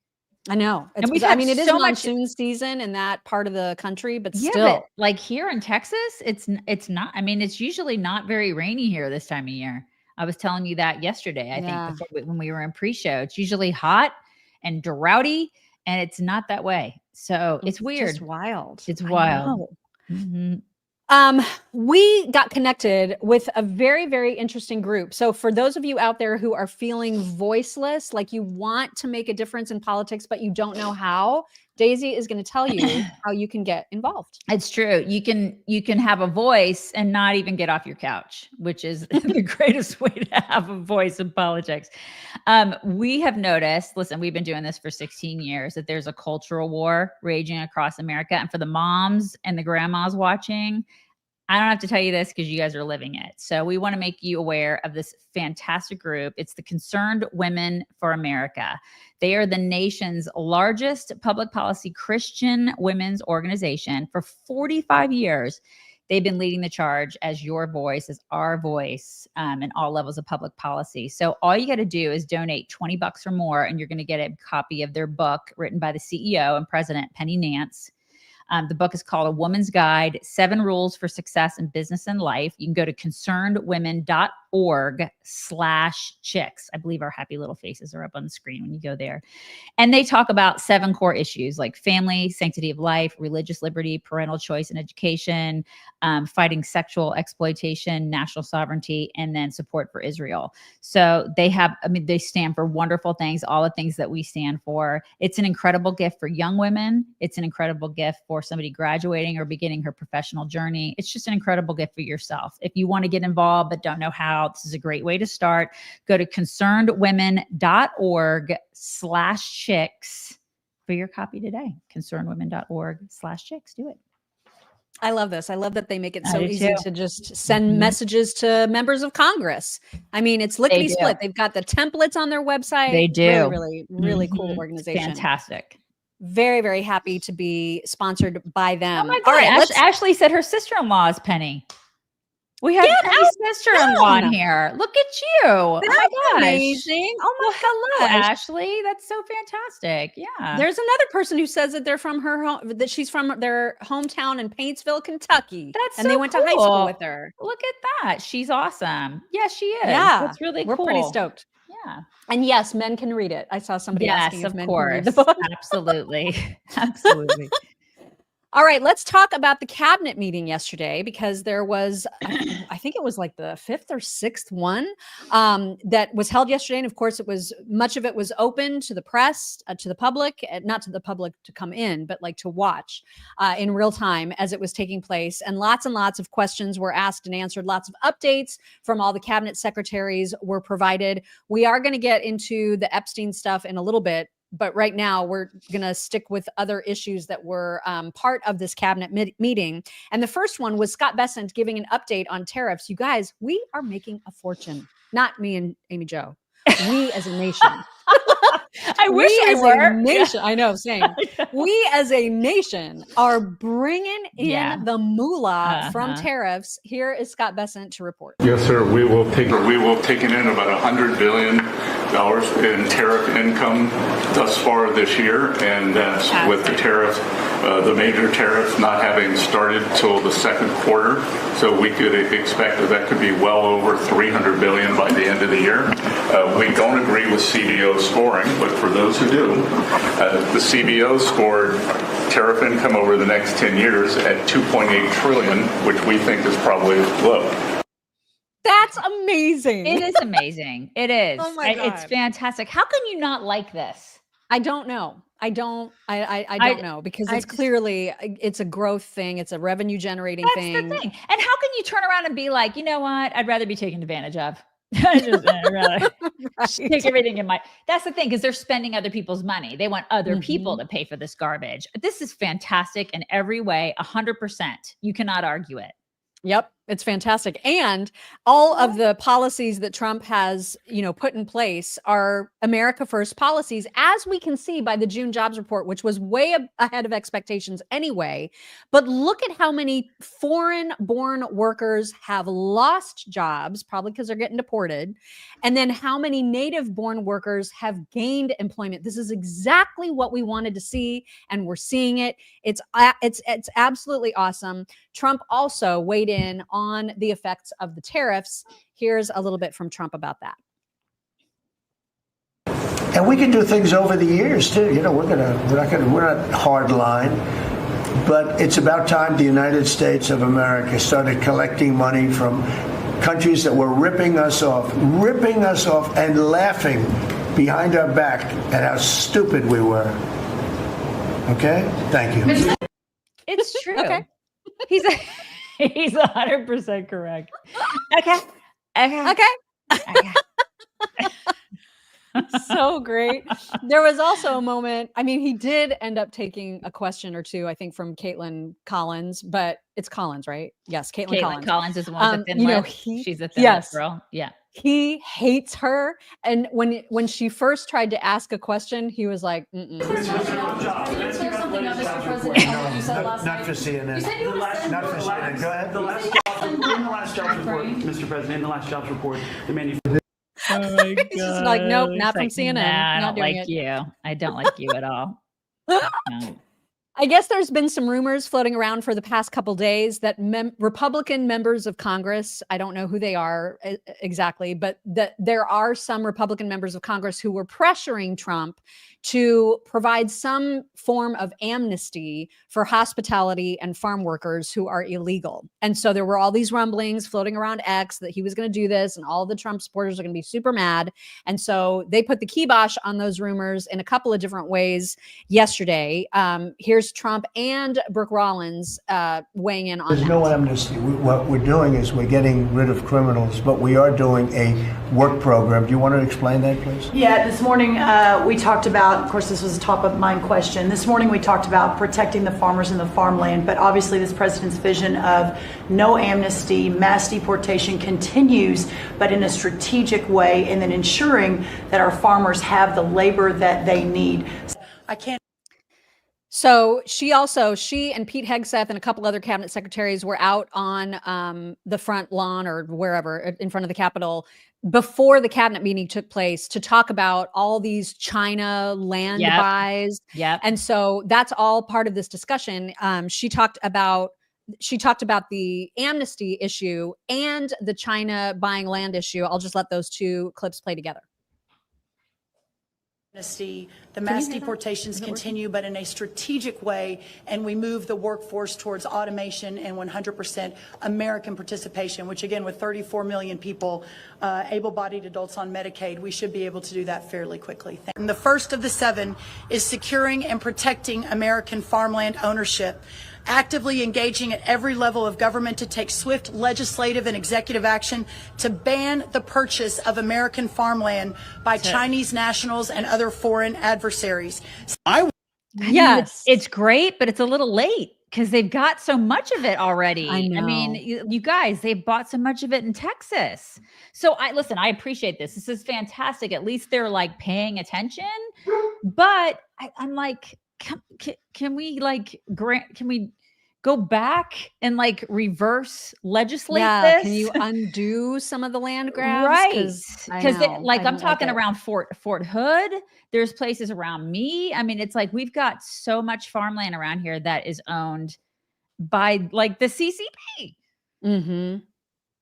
I know. And we've had it is so much monsoon season in that part of the country, but Yeah, still. but like here in Texas, it's not. I mean, it's usually not very rainy here this time of year. I was telling you that yesterday. I think before, when we were in pre-show, it's usually hot and droughty, and it's not that way. So it's weird. Just wild. It's I wild. know. Mm-hmm. We got connected with a very, very interesting group. So for those of you out there who are feeling voiceless, like you want to make a difference in politics, but you don't know how, Daisy is going to tell you how you can get involved. It's true. You can have a voice and not even get off your couch, which is the greatest way to have a voice in politics. We have noticed, listen, we've been doing this for 16 years, that there's a cultural war raging across America. And for the moms and the grandmas watching, I don't have to tell you this because you guys are living it. So we want to make you aware of this fantastic group. It's the Concerned Women for America. They are the nation's largest public policy Christian women's organization. For 45 years, they've been leading the charge as your voice, as our voice in all levels of public policy. So all you got to do is donate $20 or more, and you're going to get a copy of their book written by the CEO and president, Penny Nance. The book is called A Woman's Guide, 7 Rules for Success in Business and Life. You can go to concernedwomen.org/chicks. I believe our happy little faces are up on the screen when you go there. And they talk about 7 core issues like family, sanctity of life, religious liberty, parental choice and education, fighting sexual exploitation, national sovereignty, and then support for Israel. So they stand for wonderful things, all the things that we stand for. It's an incredible gift for young women. It's an incredible gift for somebody graduating or beginning her professional journey. It's just an incredible gift for yourself. If you want to get involved but don't know how, this is a great way to start. Go to concernedwomen.org/chicks for your copy today. concernedwomen.org/chicks. Do it. I love this. I love that they make it so do easy too. to just send messages to members of Congress. I mean, it's lickety split. They've got the templates on their website. They do. Really cool organization. Fantastic. Very, very happy to be sponsored by them. Oh my God. All right, Ashley said her sister-in-law is Penny. We have Penny's sister-in-law in here. Look at you. Oh my gosh. Amazing. Oh my Hello, gosh. Ashley. That's so fantastic. Yeah. There's another person who says that they're from her home, that she's from their hometown in Paintsville, Kentucky. That's and so they went to high school cool. with her. Look at that. She's awesome. Yeah, she is. Yeah. That's really cool. We're pretty stoked. Yeah. And yes, men can read it. I saw somebody asking if men can read the course. book. Absolutely. Absolutely. All right, let's talk about the cabinet meeting yesterday, because there was, I think it was like the 5th or 6th one that was held yesterday. And of course, much of it was open to the press, to the public, not to the public to come in, but like to watch in real time as it was taking place. And lots of questions were asked and answered. Lots of updates from all the cabinet secretaries were provided. We are going to get into the Epstein stuff in a little bit, but right now we're going to stick with other issues that were part of this cabinet meeting. And the first one was Scott Bessent giving an update on tariffs. You guys, we are making a fortune. Not me and Amy Jo. We as a nation. I wish we as were. a nation. I know, same. We as a nation are bringing in the moolah from tariffs. Here is Scott Bessent to report. Yes, sir. We will take in about $100 billion in tariff income thus far this year, and that's with the tariff, the major tariffs not having started till the second quarter. So we could expect that could be well over $300 billion by the end of the year. We don't agree with CBO scoring, but for those who do, the CBO scored tariff income over the next 10 years at $2.8 trillion, which we think is probably low. That's amazing. It is amazing. It is. Oh my God. It's fantastic. How can you not like this? I don't know. I don't know, because it's clearly it's a growth thing. It's a revenue generating thing. That's the thing. And how can you turn around and be like, you know what? I'd rather be taken advantage of. I'd rather take everything in my. That's the thing, because they're spending other people's money. They want other people to pay for this garbage. This is fantastic in every way. 100%. You cannot argue it. Yep. It's fantastic. And all of the policies that Trump has, put in place are America First policies, as we can see by the June jobs report, which was way ahead of expectations anyway. But look at how many foreign-born workers have lost jobs, probably because they're getting deported. And then how many native-born workers have gained employment. This is exactly what we wanted to see, and we're seeing it. It's absolutely awesome. Trump also weighed in on the effects of the tariffs. Here's a little bit from Trump about that. And we can do things over the years too. We're not hard line, but it's about time the United States of America started collecting money from countries that were ripping us off and laughing behind our back at how stupid we were. Okay? Thank you. It's true. Okay. He's 100% correct. Okay. So great. There was also a moment, he did end up taking a question or two, I think, from Kaitlan Collins, but it's Collins, right? Yes, Kaitlan Collins is the one with the thin lip. She's a thin lip girl. Yeah. He hates her. And when she first tried to ask a question, he was like, Not for CNN. Not for CNN. Go ahead. In the last jobs report, Mr. President, in the last jobs report, the manufacturer. Oh my God. He's just like, nope, not from CNN. Nah, I not don't doing like it. you. I don't like you at all. No. I guess there's been some rumors floating around for the past couple days that Republican members of Congress, I don't know who they are exactly, but that there are some Republican members of Congress who were pressuring Trump to provide some form of amnesty for hospitality and farm workers who are illegal. And so there were all these rumblings floating around X that he was going to do this, and all the Trump supporters are going to be super mad. And so they put the kibosh on those rumors in a couple of different ways yesterday. Here's Trump and Brooke Rollins weighing in on There's that. no amnesty. What we're doing is we're getting rid of criminals, but we are doing a work program. Do you want to explain that, please? Yeah, this morning we talked about, of course, this was a top of mind question. This morning we talked about protecting the farmers and the farmland, but obviously this president's vision of no amnesty, mass deportation continues, but in a strategic way, and then ensuring that our farmers have the labor that they need. I can't. So she and Pete Hegseth and a couple other cabinet secretaries were out on the front lawn or wherever in front of the Capitol before the cabinet meeting took place to talk about all these China land buys. Yep. And so that's all part of this discussion. She talked about the amnesty issue and the China buying land issue. I'll just let those two clips play together. The mass deportations continue, but in a strategic way, and we move the workforce towards automation and 100% American participation, which again, with 34 million people, able-bodied adults on Medicaid, we should be able to do that fairly quickly. And the first of the 7 is securing and protecting American farmland ownership, actively engaging at every level of government to take swift legislative and executive action to ban the purchase of American farmland by Chinese nationals and other foreign adversaries. Yes, it's great, but it's a little late because they've got so much of it already. I know. I mean, you guys, they've bought so much of it in Texas. So I appreciate this. This is fantastic. At least they're like paying attention. But I'm like, can we go back and like reverse legislate this? Can you undo some of the land grabs? Right. Because I'm talking around Fort Hood. There's places around me. I mean, it's like we've got so much farmland around here that is owned by like the CCP. Mm-hmm.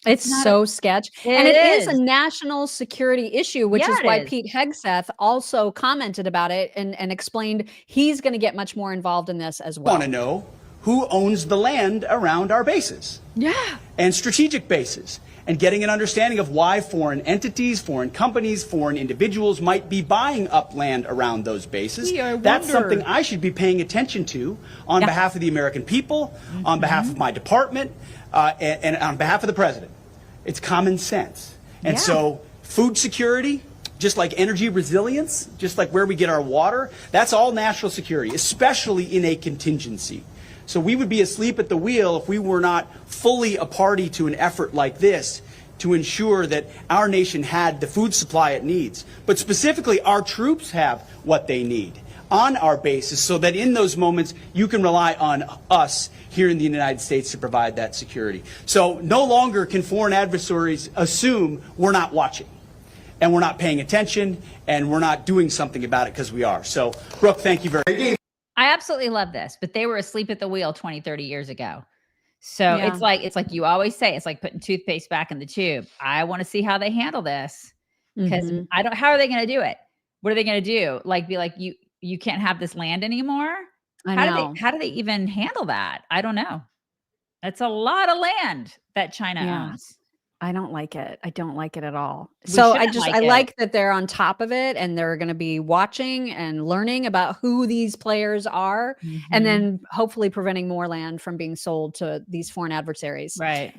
It's so sketch. And it is a national security issue, which is why Pete Hegseth also commented about it and explained he's going to get much more involved in this as well. Want to know who owns the land around our bases. Yeah. And strategic bases. And getting an understanding of why foreign entities, foreign companies, foreign individuals might be buying up land around those bases. That's something I should be paying attention to on behalf of the American people, on behalf of my department, and on behalf of the president. It's common sense. And so food security, just like energy resilience, just like where we get our water, that's all national security, especially in a contingency. So we would be asleep at the wheel if we were not fully a party to an effort like this to ensure that our nation had the food supply it needs. But specifically, our troops have what they need on our bases so that in those moments you can rely on us here in the United States to provide that security. So no longer can foreign adversaries assume we're not watching and we're not paying attention and we're not doing something about it, because we are. So, Brooke, thank you very much. I absolutely love this, but they were asleep at the wheel 20, 30 years ago. So it's like you always say, it's like putting toothpaste back in the tube. I want to see how they handle this, because how are they going to do it? What are they going to do? Like, be like, you can't have this land anymore. How do they even handle that? I don't know. That's a lot of land that China owns. I don't like it. I don't like it at all. So I like that they're on top of it, and they're going to be watching and learning about who these players are, and then hopefully preventing more land from being sold to these foreign adversaries. Right.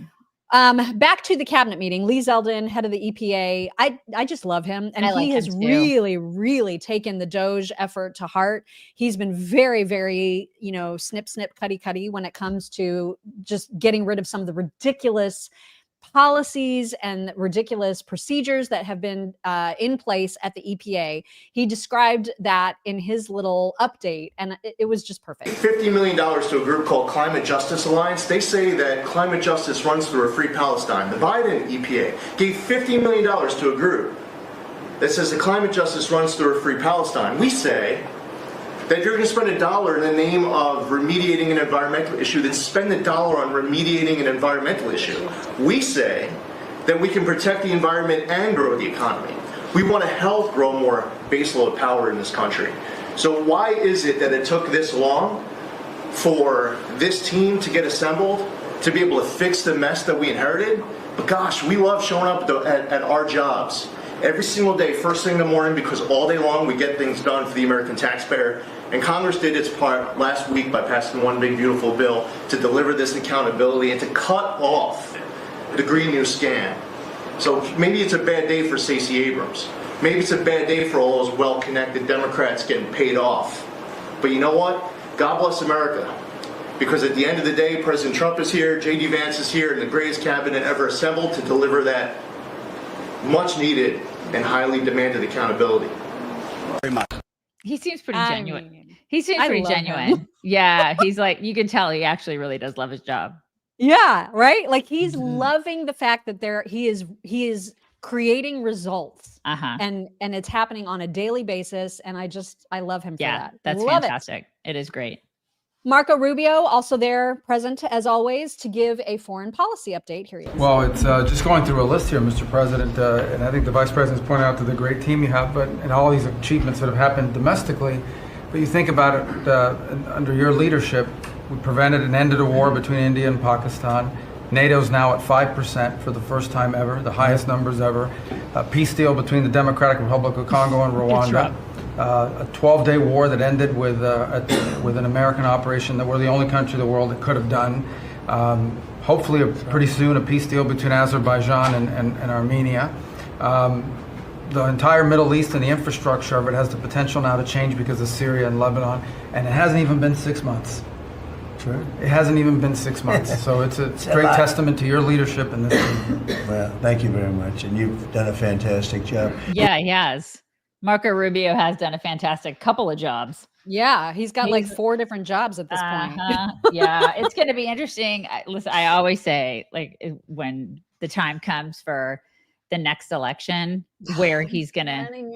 Back to the cabinet meeting. Lee Zeldin, head of the EPA. I just love him. And he has really, really taken the Doge effort to heart. He's been very, very, snip, snip, cutty, cutty when it comes to just getting rid of some of the ridiculous policies and ridiculous procedures that have been in place at the EPA. He described that in his little update, and it was just perfect. $50 million to a group called Climate Justice Alliance. They say that climate justice runs through a free Palestine. The Biden EPA gave $50 million to a group that says the climate justice runs through a free Palestine. We say that if you're going to spend $1 in the name of remediating an environmental issue, then spend $1 on remediating an environmental issue. We say that we can protect the environment and grow the economy. We want to help grow more baseload power in this country. So why is it that it took this long for this team to get assembled, to be able to fix the mess that we inherited? But gosh, we love showing up at our jobs every single day, first thing in the morning, because all day long we get things done for the American taxpayer. And Congress did its part last week by passing one big beautiful bill to deliver this accountability and to cut off the Green New scam. So maybe it's a bad day for Stacey Abrams. Maybe it's a bad day for all those well-connected Democrats getting paid off. But you know what? God bless America. Because at the end of the day, President Trump is here, J.D. Vance is here, and the greatest cabinet ever assembled to deliver that much needed and highly demanded accountability. Very much. He seems pretty genuine. He seems pretty genuine. Yeah. He's like, you can tell he actually really does love his job. Yeah. Right. Like he's loving the fact that he is creating results and it's happening on a daily basis. And I love him for that. That's fantastic. It is great. Marco Rubio, also there, present as always, to give a foreign policy update. Here he is. Well, it's just going through a list here, Mr. President, and I think the Vice President's pointed out to the great team you have, and all these achievements that have happened domestically. But you think about it, under your leadership, we prevented and ended a war between India and Pakistan. NATO's now at 5% for the first time ever, the highest numbers ever. A peace deal between the Democratic Republic of Congo and Rwanda. A 12-day war that ended with an American operation that we're the only country in the world that could have done. Hopefully, pretty soon, a peace deal between Azerbaijan and Armenia. The entire Middle East and the infrastructure of it has the potential now to change because of Syria and Lebanon, and it hasn't even been 6 months. True. It hasn't even been 6 months, so it's a great testament to your leadership in this. Well, thank you very much, and you've done a fantastic job. Yeah, he has. Marco Rubio has done a fantastic couple of jobs. Yeah, he's got like 4 different jobs at this point. Yeah, it's going to be interesting. Listen, I always say, like, when the time comes for the next election, where he's going to. I'm dreading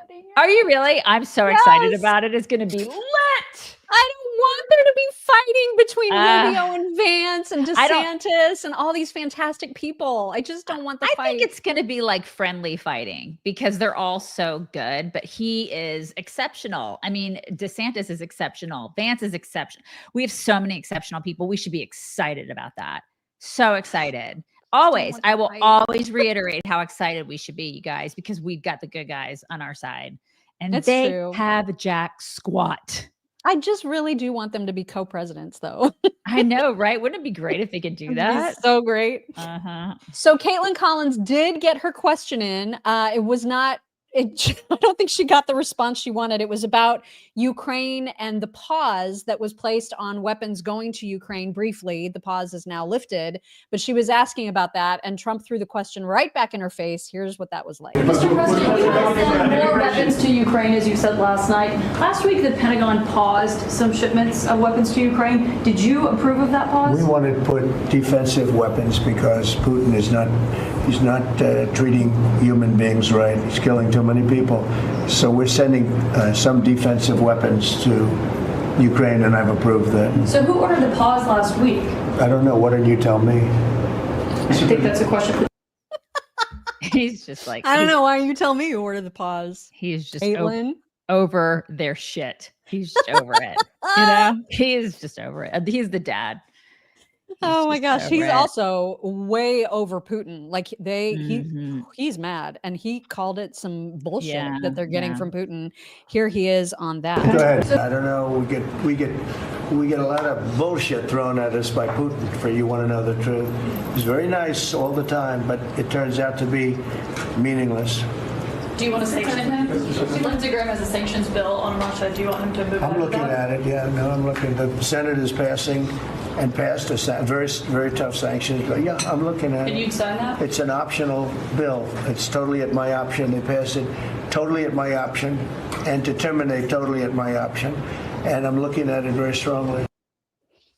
it. Are you really? I'm so excited about it. It's going to be lit. I don't want there to be fighting between Rubio and Vance and DeSantis and all these fantastic people. I just don't want the fight. I think it's going to be like friendly fighting because they're all so good, but he is exceptional. I mean, DeSantis is exceptional. Vance is exceptional. We have so many exceptional people. We should be excited about that. So excited. Always. I will always reiterate how excited we should be, you guys, because we've got the good guys on our side. And they have jack squat. I just really do want them to be co-presidents, though. I know, right? Wouldn't it be great if they could do that? So great. So Kaitlan Collins did get her question in. It was not I don't think she got the response she wanted. It was about Ukraine and the pause that was placed on weapons going to Ukraine briefly. The pause is now lifted, but she was asking about that, and Trump threw the question right back in her face. Here's what that was like. Mr. President, you have sent more weapons to Ukraine, as you said last night. Last week, the Pentagon paused some shipments of weapons to Ukraine. Did you approve of that pause? We want to put defensive weapons because Putin is not, he's not treating human beings right. He's killing too many people. So we're sending some defensive weapons to Ukraine, and I've approved that. So who ordered the pause last week? I don't know. What did you tell me? I think that's a question. He's just like, I don't know why you tell me who ordered the pause. He's just Caitlin. over their shit. He's just over it. You know, he is just over it. He's the dad. Oh my gosh, he's it. also way over Putin. Like he's mad, and he called it some bullshit that they're getting from Putin. Here he is on that. Go ahead. I don't know. We get a lot of bullshit thrown at us by Putin. For you want to know the truth. He's very nice all the time, but it turns out to be meaningless. Do you want to sanction him? Lindsey Graham has a sanctions bill on Russia. Do you want him to move? I'm looking at it. Yeah, no, I'm looking. The Senate is passing and passed a very, very tough sanctions. Yeah, I'm looking at it. Can you sign that? It's an optional bill. It's totally at my option. They passed it totally at my option, and to terminate totally at my option. And I'm looking at it very strongly.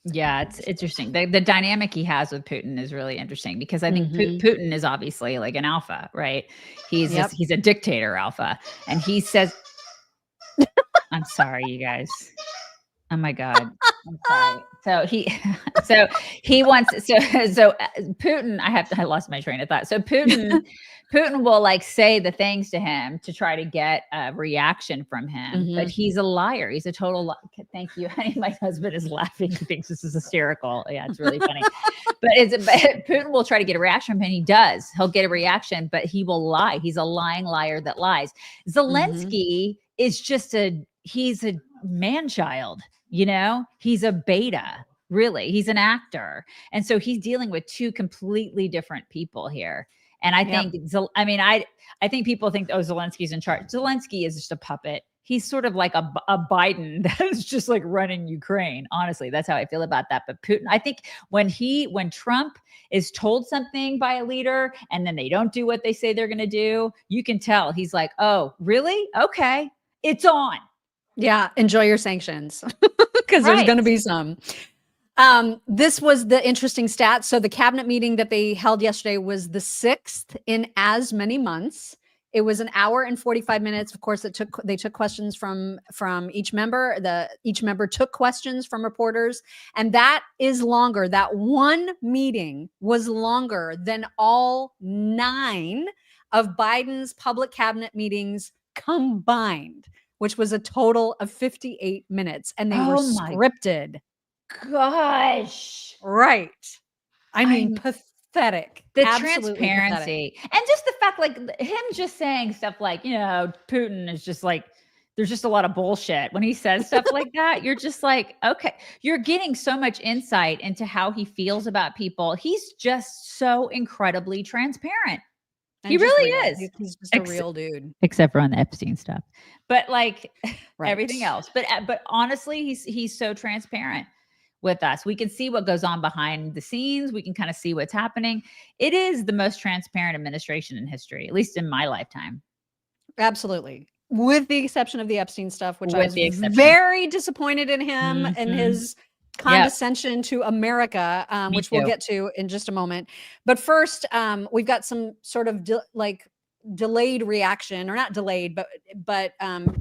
Yeah, it's interesting. The dynamic he has with Putin is really interesting because I think Putin is obviously like an alpha, right? He's he's a dictator alpha, and he says, "I'm sorry, you guys. Oh my God, I'm sorry." So he wants so Putin. I lost my train of thought. So Putin will like say the things to him to try to get a reaction from him, but he's a liar. He's a total. Thank you, honey. My husband is laughing. He thinks this is hysterical. Yeah, it's really funny. But Putin will try to get a reaction from him. He does. He'll get a reaction, but he will lie. He's a lying liar that lies. Zelensky is just he's a man-child. You know, he's a beta, really. He's an actor. And so he's dealing with two completely different people here. And I think, I think people think, oh, Zelensky's in charge. Zelensky is just a puppet. He's sort of like a Biden that's just like running Ukraine. Honestly, that's how I feel about that. But Putin, I think when Trump is told something by a leader and then they don't do what they say they're going to do, you can tell he's like, oh, really? Okay, it's on. Yeah, enjoy your sanctions because there's going to be some. This was the interesting stat. So the cabinet meeting that they held yesterday was the 6th in as many months. It was an hour and 45 minutes. Of course, they took questions from each member. Each member took questions from reporters, and that is longer. That one meeting was longer than all 9 of Biden's public cabinet meetings combined, which was a total of 58 minutes. And they were scripted. Gosh. Right. I mean, pathetic. The Absolutely transparency. pathetic. And just the fact, like him just saying stuff like, you know, Putin is just like, there's just a lot of bullshit. When he says stuff like that, you're just like, okay, you're getting so much insight into how he feels about people. He's just so incredibly transparent. And he really real. is. He's just a real dude. Except for on the Epstein stuff. But like everything else. But honestly, he's so transparent with us. We can see what goes on behind the scenes. We can kind of see what's happening. It is the most transparent administration in history, at least in my lifetime. Absolutely. With the exception of the Epstein stuff, which I was very disappointed in him and his condescension to America, which we'll get to in just a moment. But first, we've got some sort of delayed reaction, or not delayed, but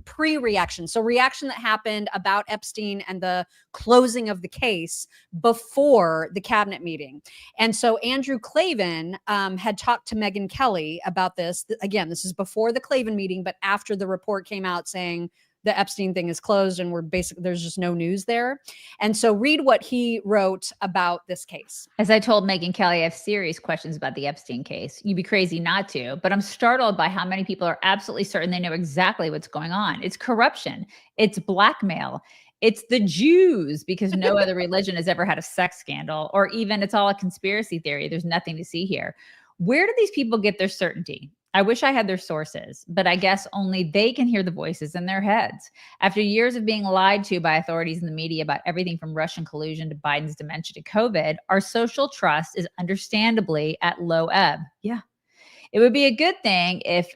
pre-reaction. So reaction that happened about Epstein and the closing of the case before the cabinet meeting. And so Andrew Klavan had talked to Megyn Kelly about this. Again, this is before the Klavan meeting, but after the report came out saying the Epstein thing is closed and there's just no news there. And so read what he wrote about this case. As I told Megyn Kelly, I have serious questions about the Epstein case. You'd be crazy not to, but I'm startled by how many people are absolutely certain they know exactly what's going on. It's corruption. It's blackmail. It's the Jews, because no other religion has ever had a sex scandal, or even it's all a conspiracy theory. There's nothing to see here. Where do these people get their certainty? I wish I had their sources, but I guess only they can hear the voices in their heads. After years of being lied to by authorities in the media about everything from Russian collusion to Biden's dementia to COVID, our social trust is understandably at low ebb. Yeah. It would be a good thing if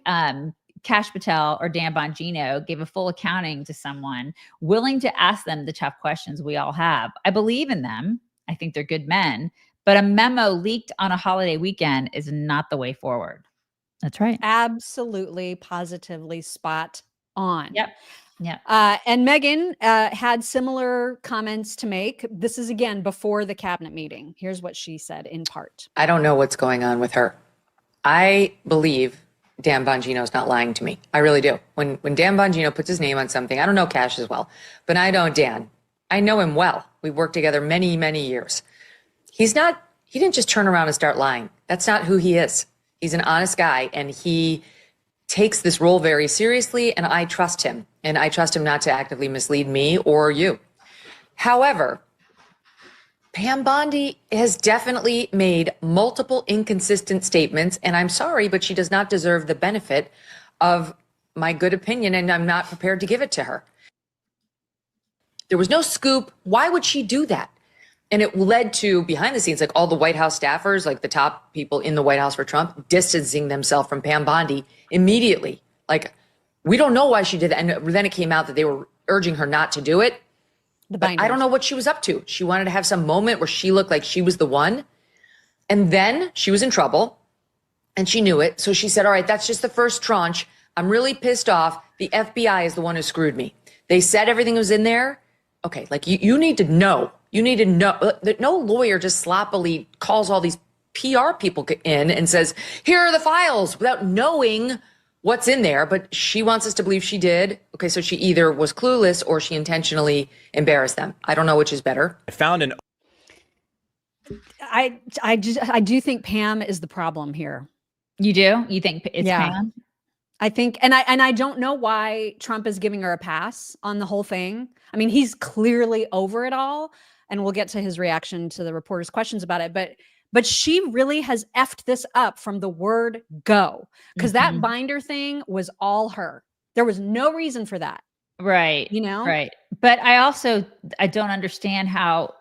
Kash Patel or Dan Bongino gave a full accounting to someone willing to ask them the tough questions we all have. I believe in them. I think they're good men, but a memo leaked on a holiday weekend is not the way forward. That's right. Absolutely, positively spot on. Yep. Yeah. And Megyn had similar comments to make. This is again before the cabinet meeting. Here's what she said in part. I don't know what's going on with her. I believe Dan Bongino's not lying to me. I really do. When Dan Bongino puts his name on something, I don't know Kash as well, but I know Dan. I know him well. We've worked together many, many years. He didn't just turn around and start lying. That's not who he is. He's an honest guy, and he takes this role very seriously, and I trust him. And I trust him not to actively mislead me or you. However, Pam Bondi has definitely made multiple inconsistent statements, and I'm sorry, but she does not deserve the benefit of my good opinion, and I'm not prepared to give it to her. There was no scoop. Why would she do that? And it led to, behind the scenes, like all the White House staffers, like the top people in the White House for Trump, distancing themselves from Pam Bondi immediately. Like, we don't know why she did that. And then it came out that they were urging her not to do it. But I don't know what she was up to. She wanted to have some moment where she looked like she was the one. And then she was in trouble and she knew it. So she said, all right, that's just the first tranche. I'm really pissed off. The FBI is the one who screwed me. They said everything was in there. Okay, like you need to know. You need to know that no lawyer just sloppily calls all these PR people in and says, here are the files without knowing what's in there. But she wants us to believe she did. Okay, so she either was clueless or she intentionally embarrassed them. I don't know which is better. I found an. I do think Pam is the problem here. You do? You think it's Pam? I think, and I don't know why Trump is giving her a pass on the whole thing. I mean, he's clearly over it all, and we'll get to his reaction to the reporters' questions about it. But she really has effed this up from the word go, because that binder thing was all her. There was no reason for that. Right. You know? Right. But I don't understand how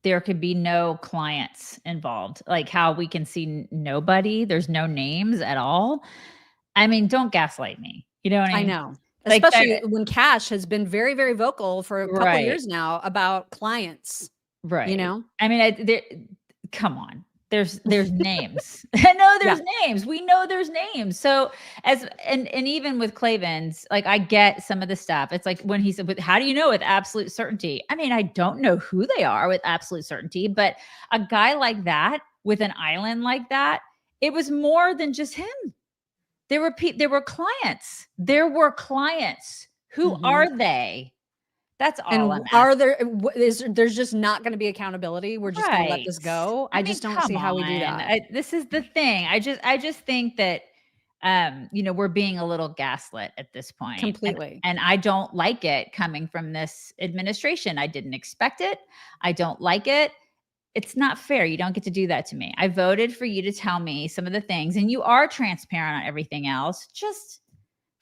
there could be no clients involved, like how we can see nobody. There's no names at all. I mean, don't gaslight me. You know what I mean? I know. Like especially when Kash has been very, very vocal for a couple of years now about clients. Right. You know? I mean, come on. There's names. I know there's names. We know there's names. So and even with Klavan's, like I get some of the stuff. It's like when he said, how do you know with absolute certainty? I mean, I don't know who they are with absolute certainty, but a guy like that with an island like that, it was more than just him. There were clients. There were clients. Who are they? That's all. And are there's just not going to be accountability? We're just going to let this go. I just don't see how we do that. This is the thing. I just think that we're being a little gaslit at this point. Completely. And I don't like it coming from this administration. I didn't expect it. I don't like it. It's not fair. You don't get to do that to me. I voted for you to tell me some of the things, and you are transparent on everything else. Just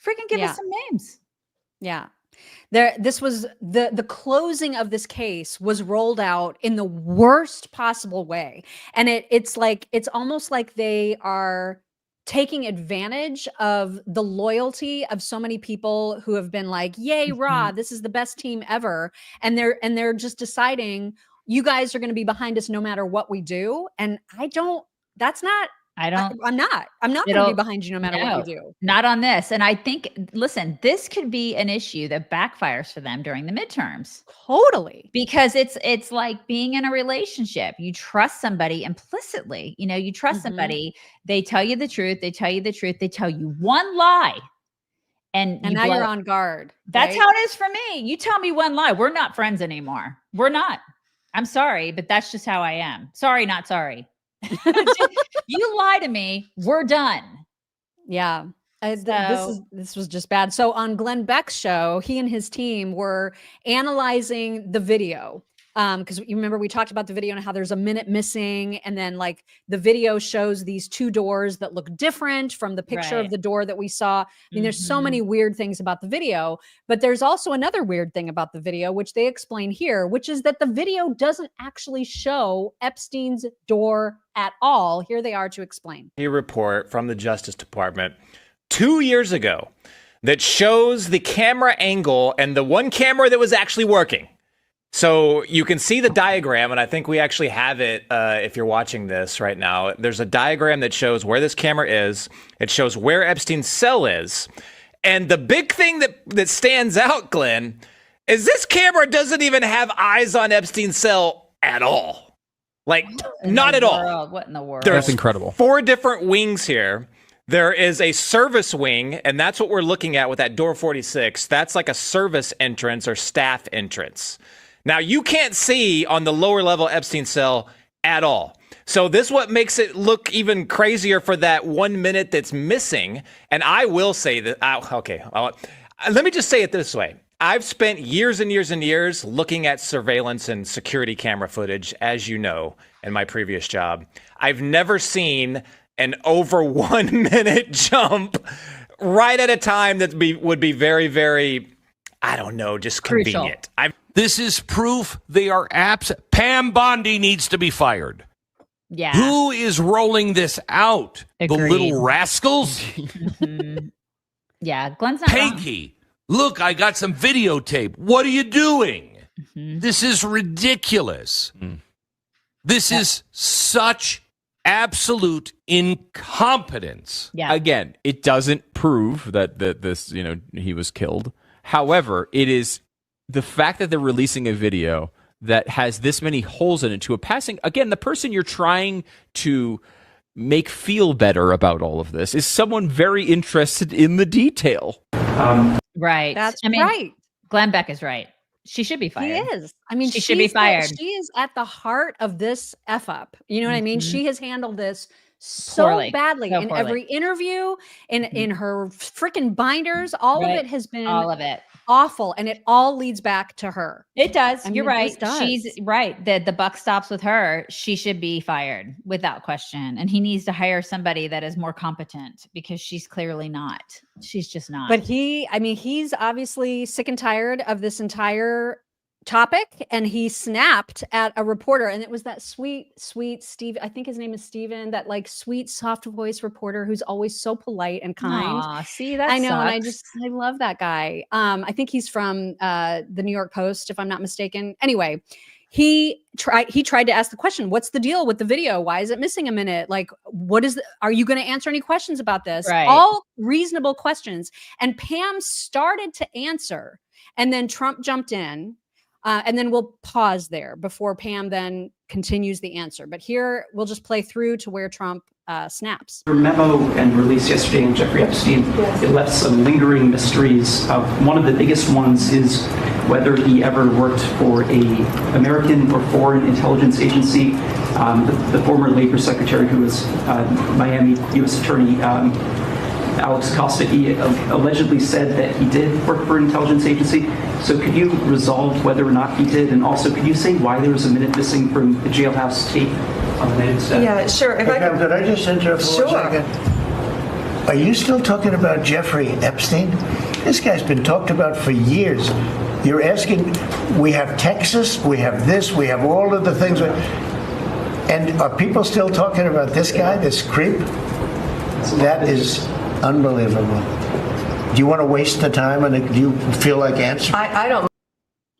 freaking give us some names. Yeah. This was the closing of this case was rolled out in the worst possible way. And it's almost like they are taking advantage of the loyalty of so many people who have been like, yay, rah, this is the best team ever. And they're just deciding, you guys are going to be behind us no matter what we do. And I'm not going to be behind you no matter what you do. Not on this. And I think, listen, this could be an issue that backfires for them during the midterms. Totally. Because it's like being in a relationship. You trust somebody implicitly. You trust somebody. They tell you the truth. They tell you the truth. They tell you one lie. And now you're on guard. That's how it is for me. You tell me one lie. We're not friends anymore. We're not. I'm sorry, but that's just how I am. Sorry, not sorry. You lie to me, we're done. Yeah. This was just bad. So on Glenn Beck's show, he and his team were analyzing the video because you remember we talked about the video and how there's a minute missing, and then like the video shows these two doors that look different from the picture of the door that we saw. I mean, there's so many weird things about the video, but there's also another weird thing about the video, which they explain here, which is that the video doesn't actually show Epstein's door at all. Here they are to explain. A report from the Justice Department 2 years ago that shows the camera angle and the one camera that was actually working. So you can see the diagram, and I think we actually have it if you're watching this right now. There's a diagram that shows where this camera is. It shows where Epstein's cell is. And the big thing that stands out, Glenn, is this camera doesn't even have eyes on Epstein's cell at all. Like, not at all. What in the world? That's incredible. 4 different wings here. There is a service wing, and that's what we're looking at with that door 46. That's like a service entrance or staff entrance. Now, you can't see on the lower level Epstein cell at all. So this is what makes it look even crazier for that 1 minute that's missing. And I will say that, let me just say it this way. I've spent years and years and years looking at surveillance and security camera footage, as you know, in my previous job. I've never seen an over 1 minute jump right at a time that would be very, very, I don't know, just convenient. This is proof they are Pam Bondi needs to be fired. Yeah. Who is rolling this out? Agreed. The little rascals? Yeah, Glenn's not wrong. Pinky, look, I got some videotape. What are you doing? This is ridiculous. This is such absolute incompetence. Yeah. Again, it doesn't prove that this, he was killed. However, it is the fact that they're releasing a video that has this many holes in it to a passing. Again, the person you're trying to make feel better about all of this is someone very interested in the detail. Right. That's I mean, right. Glenn Beck is right. She should be fired. He is. I mean, she should be fired. She is at the heart of this F up. You know what I mean? She has handled this so Poorly. badly So in poorly. every interview, in her freaking binders. All of it has been awful, and it all leads back to her. It does. I mean, You're it right. just does. She's right. The buck stops with her. She should be fired without question. And he needs to hire somebody that is more competent, because she's clearly not. She's just not. But he's obviously sick and tired of this entire topic, and he snapped at a reporter, and it was that sweet Steve, I think his name is Steven, that like sweet soft voice reporter who's always so polite and kind. Aw, see, that I know, and sucks. I love that guy. I think he's from the New York Post, if I'm not mistaken. Anyway, he tried to ask the question, what's the deal with the video? Why is it missing a minute? Like, are you going to answer any questions about this? Right. All reasonable questions. And Pam started to answer, and then Trump jumped in. And then we'll pause there before Pam then continues the answer. But here, we'll just play through to where Trump snaps. Your memo and release yesterday on Jeffrey Epstein, it left some lingering mysteries. One of the biggest ones is whether he ever worked for a American or foreign intelligence agency. The former Labor Secretary, who was Miami U.S. Attorney Alex Costa, he allegedly said that he did work for an intelligence agency. So could you resolve whether or not he did? And also, could you say why there was a minute missing from the jailhouse tape on the night of Saturday? Yeah, sure. Pam, could I just interrupt for 1 second? Are you still talking about Jeffrey Epstein? This guy's been talked about for years. You're asking, we have Texas, we have this, we have all of the things. And are people still talking about this guy, this creep? That is unbelievable. Do you want to waste the time, and do you feel like answering? I don't.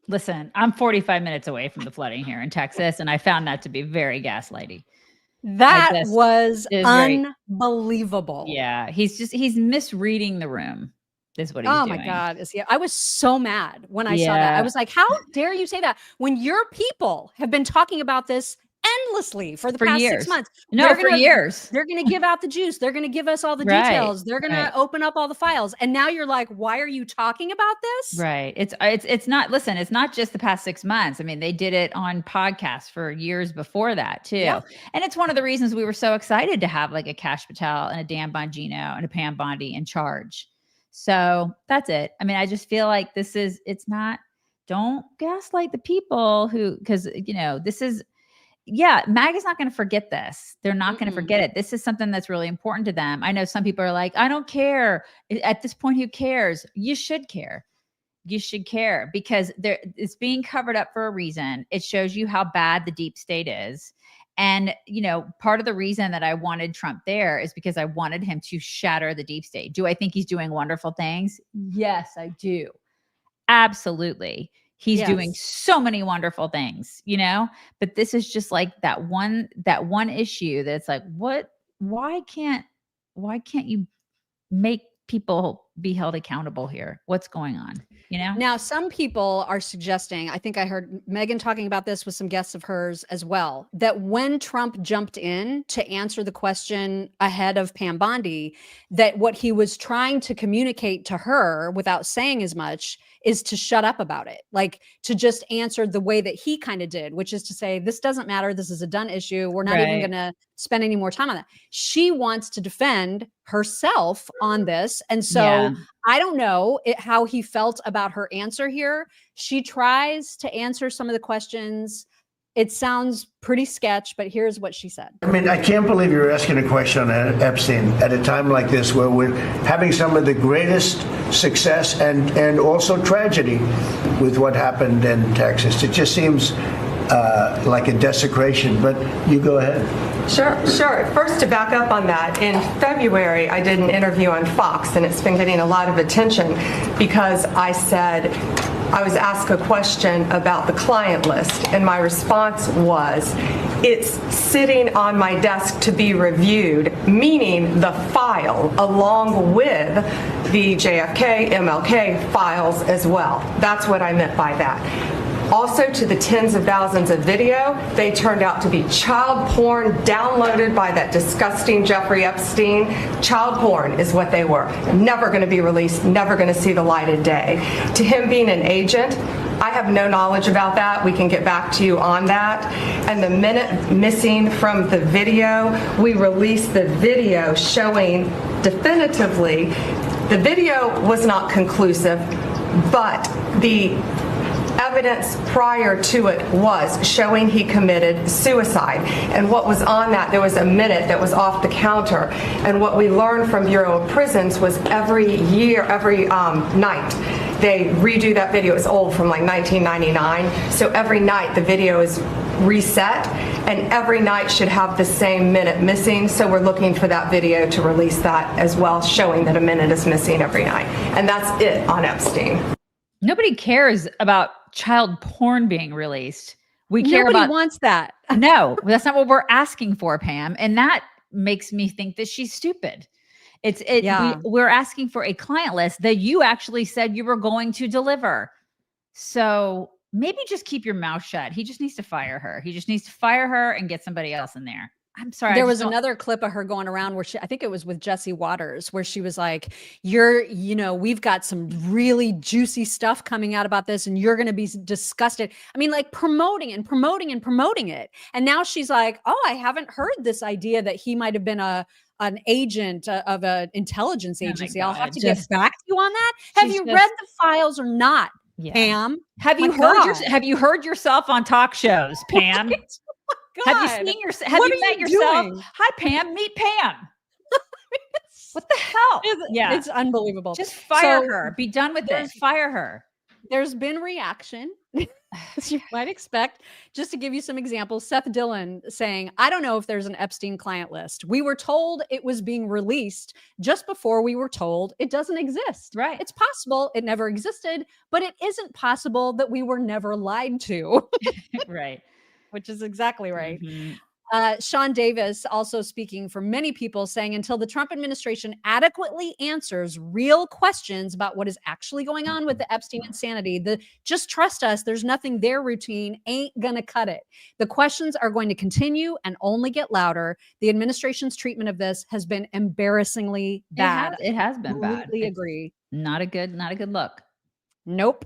Listen, I'm 45 minutes away from the flooding here in Texas, and I found that to be very gaslighty. That was unbelievable. Yeah, he's misreading the room. Is what he's doing. Oh my God. I was so mad when I saw that. I was like, how dare you say that when your people have been talking about this endlessly for the past years. 6 months? No, for years. They're going to give out the juice. They're going to give us all the details. They're going to open up all the files. And now you're like, why are you talking about this? Right. It's not, listen, it's not just the past 6 months. I mean, they did it on podcasts for years before that too. Yeah. And it's one of the reasons we were so excited to have like a Kash Patel and a Dan Bongino and a Pam Bondi in charge. So that's it. I mean, I just feel like it's not Don't gaslight the people because, this is, MAGA's not going to forget this. They're not going to forget it. This is something that's really important to them. I know some people are like, I don't care. At this point, who cares? You should care. You should care because it's being covered up for a reason. It shows you how bad the deep state is. And, part of the reason that I wanted Trump there is because I wanted him to shatter the deep state. Do I think he's doing wonderful things? Yes, I do. Absolutely. He's doing so many wonderful things, but this is just like that one issue that's like, why can't you make people be held accountable here? What's going on? Now, some people are suggesting, I think I heard Megyn talking about this with some guests of hers as well, that when Trump jumped in to answer the question ahead of Pam Bondi, that what he was trying to communicate to her without saying as much is to shut up about it, like to just answer the way that he kind of did, which is to say, this doesn't matter. This is a done issue. We're not even going to spend any more time on that. She wants to defend herself on this. And so I don't know how he felt about her answer here. She tries to answer some of the questions. It sounds pretty sketch, but here's what she said. I mean, I can't believe you're asking a question on Epstein at a time like this where we're having some of the greatest success and also tragedy with what happened in Texas. It just seems like a desecration, but you go ahead. Sure. First, to back up on that, in February, I did an interview on Fox, and it's been getting a lot of attention because I was asked a question about the client list, and my response was, it's sitting on my desk to be reviewed, meaning the file along with the JFK, MLK files as well. That's what I meant by that. Also, to the tens of thousands of video, they turned out to be child porn downloaded by that disgusting Jeffrey Epstein. Child porn is what they were. Never going to be released, never going to see the light of day. To him being an agent, I have no knowledge about that. We can get back to you on that. And the minute missing from the video, we released the video showing definitively the video was not conclusive, but the evidence prior to it was showing he committed suicide. And what was on that, there was a minute that was off the counter. And what we learned from Bureau of Prisons was every night, they redo that video. It's old, from like 1999. So every night the video is reset, and every night should have the same minute missing. So we're looking for that video to release that as well, showing that a minute is missing every night. And that's it on Epstein. Nobody cares about child porn being released. Nobody wants that. No, that's not what we're asking for, Pam. And that makes me think that she's stupid. We're asking for a client list that you actually said you were going to deliver. So maybe just keep your mouth shut. He just needs to fire her. He just needs to fire her and get somebody else in there. I'm sorry. There was another clip of her going around where I think it was with Jesse Waters, where she was like, we've got some really juicy stuff coming out about this and you're going to be disgusted. I mean, like promoting it. And now she's like, oh, I haven't heard this idea that he might've been an agent of an intelligence agency. I'll have to get back to you on that. Have you read the files or not, Pam? Have you heard yourself on talk shows, Pam? God. Have you seen yourself? Have you met yourself? Doing? Hi, Pam. Meet Pam. What the hell? It's unbelievable. Just fire her. Be done with it. Fire her. There's been reaction, as you might expect. Just to give you some examples, Seth Dillon saying, I don't know if there's an Epstein client list. We were told it was being released just before we were told it doesn't exist. Right. It's possible it never existed, but it isn't possible that we were never lied to. Right. Which is exactly right. Mm-hmm. Sean Davis also speaking for many people, saying until the Trump administration adequately answers real questions about what is actually going on with the Epstein insanity, just trust us, there's nothing their routine ain't gonna cut it. The questions are going to continue and only get louder. The administration's treatment of this has been embarrassingly bad. It has been bad. Completely agree. Not a good look. Nope.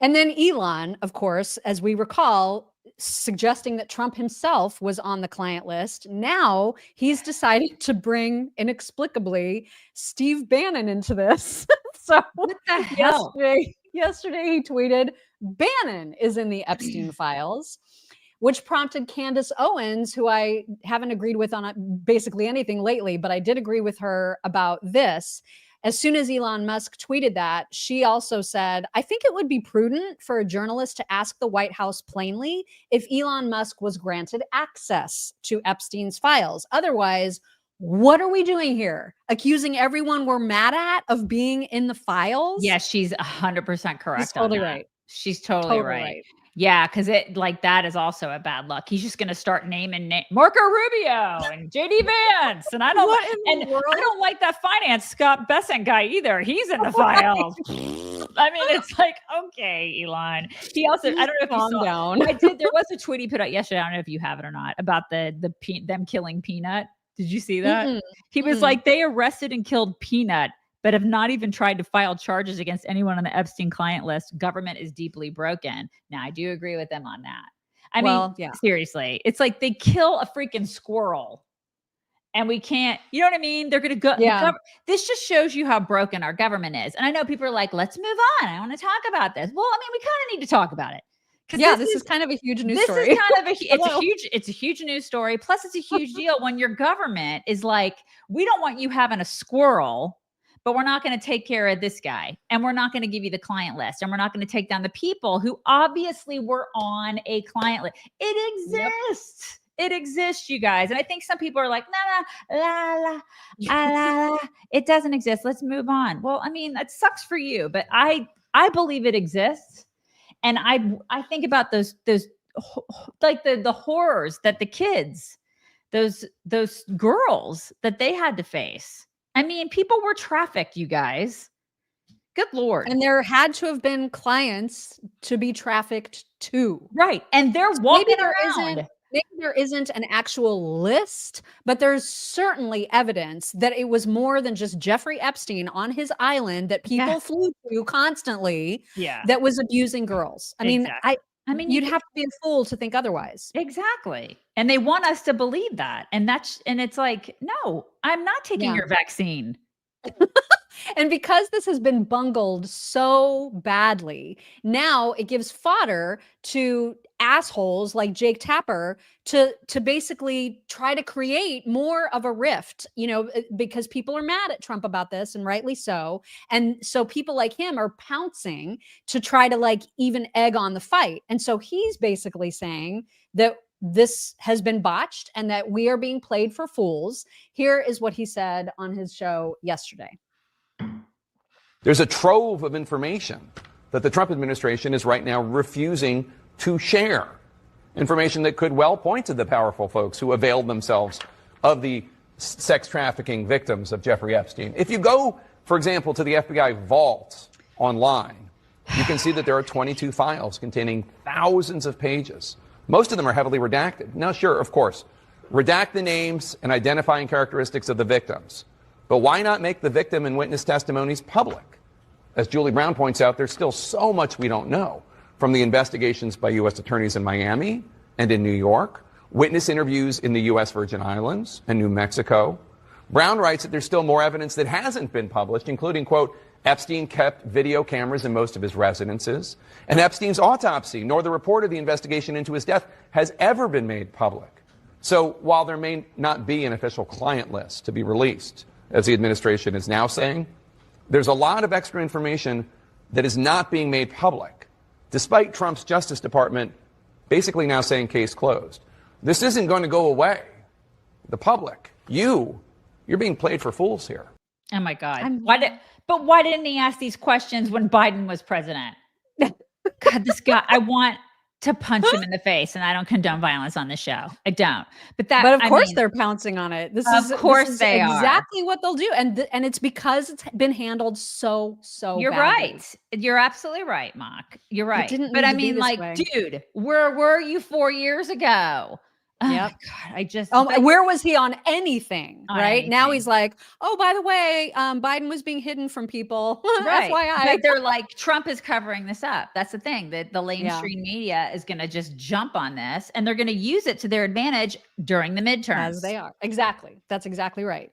And then Elon, of course, as we recall, suggesting that Trump himself was on the client list. Now he's decided to bring inexplicably Steve Bannon into this. So what the hell? Yesterday he tweeted, Bannon is in the Epstein files, which prompted Candace Owens, who I haven't agreed with on basically anything lately, but I did agree with her about this. As soon as Elon Musk tweeted that, she also said, I think it would be prudent for a journalist to ask the White House plainly if Elon Musk was granted access to Epstein's files. Otherwise, what are we doing here? Accusing everyone we're mad at of being in the files? Yeah, she's 100% correct. She's totally on that. right. She's totally right. Yeah, because it like that is also a bad luck. He's just going to start naming Marco Rubio and JD Vance, and I don't I don't like that finance Scott Bessent guy either. He's in the files. I mean, it's like, okay, Elon. He also I don't know if you saw. Down. I did. There was a tweet he put out yesterday. I don't know if you have it or not about them killing Peanut. Did you see that? Mm-mm. He was like, they arrested and killed Peanut, but have not even tried to file charges against anyone on the Epstein client list. Government is deeply broken. Now, I do agree with them on that. I mean, seriously, it's like they kill a freaking squirrel and we can't, you know what I mean? They're going to go. Yeah. This just shows you how broken our government is. And I know people are like, let's move on. I want to talk about this. Well, I mean, we kind of need to talk about it. Yeah, this is kind of a huge news story. This is kind of it's a huge news story. Plus, it's a huge deal when your government is like, we don't want you having a squirrel, but we're not going to take care of this guy. And we're not going to give you the client list. And we're not going to take down the people who obviously were on a client list. It exists. Yep. It exists, you guys. And I think some people are like, la, it doesn't exist. Let's move on. Well, I mean, that sucks for you, but I believe it exists. And I think about those like the horrors that the kids, those girls that they had to face. I mean, people were trafficked, you guys. Good Lord. And there had to have been clients to be trafficked to. Right. And they're walking around. Maybe there isn't an actual list, but there's certainly evidence that it was more than just Jeffrey Epstein on his island that people flew to constantly that was abusing girls. I mean, you'd have to be a fool to think otherwise. Exactly. And they want us to believe that. And it's like, no, I'm not taking your vaccine. And because this has been bungled so badly, now it gives fodder to assholes like Jake Tapper to basically try to create more of a rift, because people are mad at Trump about this, and rightly so. And so people like him are pouncing to try to like even egg on the fight. And so he's basically saying that this has been botched and that we are being played for fools. Here is what he said on his show yesterday. There's a trove of information that the Trump administration is right now refusing to share. Information that could well point to the powerful folks who availed themselves of the sex trafficking victims of Jeffrey Epstein. If you go, for example, to the FBI vault online, you can see that there are 22 files containing thousands of pages. Most of them are heavily redacted. Now, sure, of course, redact the names and identifying characteristics of the victims. But why not make the victim and witness testimonies public? As Julie Brown points out, there's still so much we don't know from the investigations by U.S. attorneys in Miami and in New York, witness interviews in the U.S. Virgin Islands and New Mexico. Brown writes that there's still more evidence that hasn't been published, including, quote, Epstein kept video cameras in most of his residences, and Epstein's autopsy, nor the report of the investigation into his death, has ever been made public. So while there may not be an official client list to be released, as the administration is now saying, there's a lot of extra information that is not being made public, despite Trump's Justice Department basically now saying case closed. This isn't going to go away. The public, you're being played for fools here. Oh my God. Why didn't he ask these questions when Biden was president? God, this guy, I want to punch him in the face, and I don't condone violence on the show. I don't. But of course they're pouncing on it. This is exactly are. what they'll do, and it's because it's been handled so You're badly. right. You're absolutely right, Mock. You're right. But I mean, like, dude, where were you 4 years ago? Yep. Oh, God, where was he on anything? On right anything. Now he's like, oh, by the way, Biden was being hidden from people. Right. FYI. But they're like, Trump is covering this up. That's the thing, that the mainstream media is going to just jump on this, and they're going to use it to their advantage during the midterms. As they are. Exactly. That's exactly right.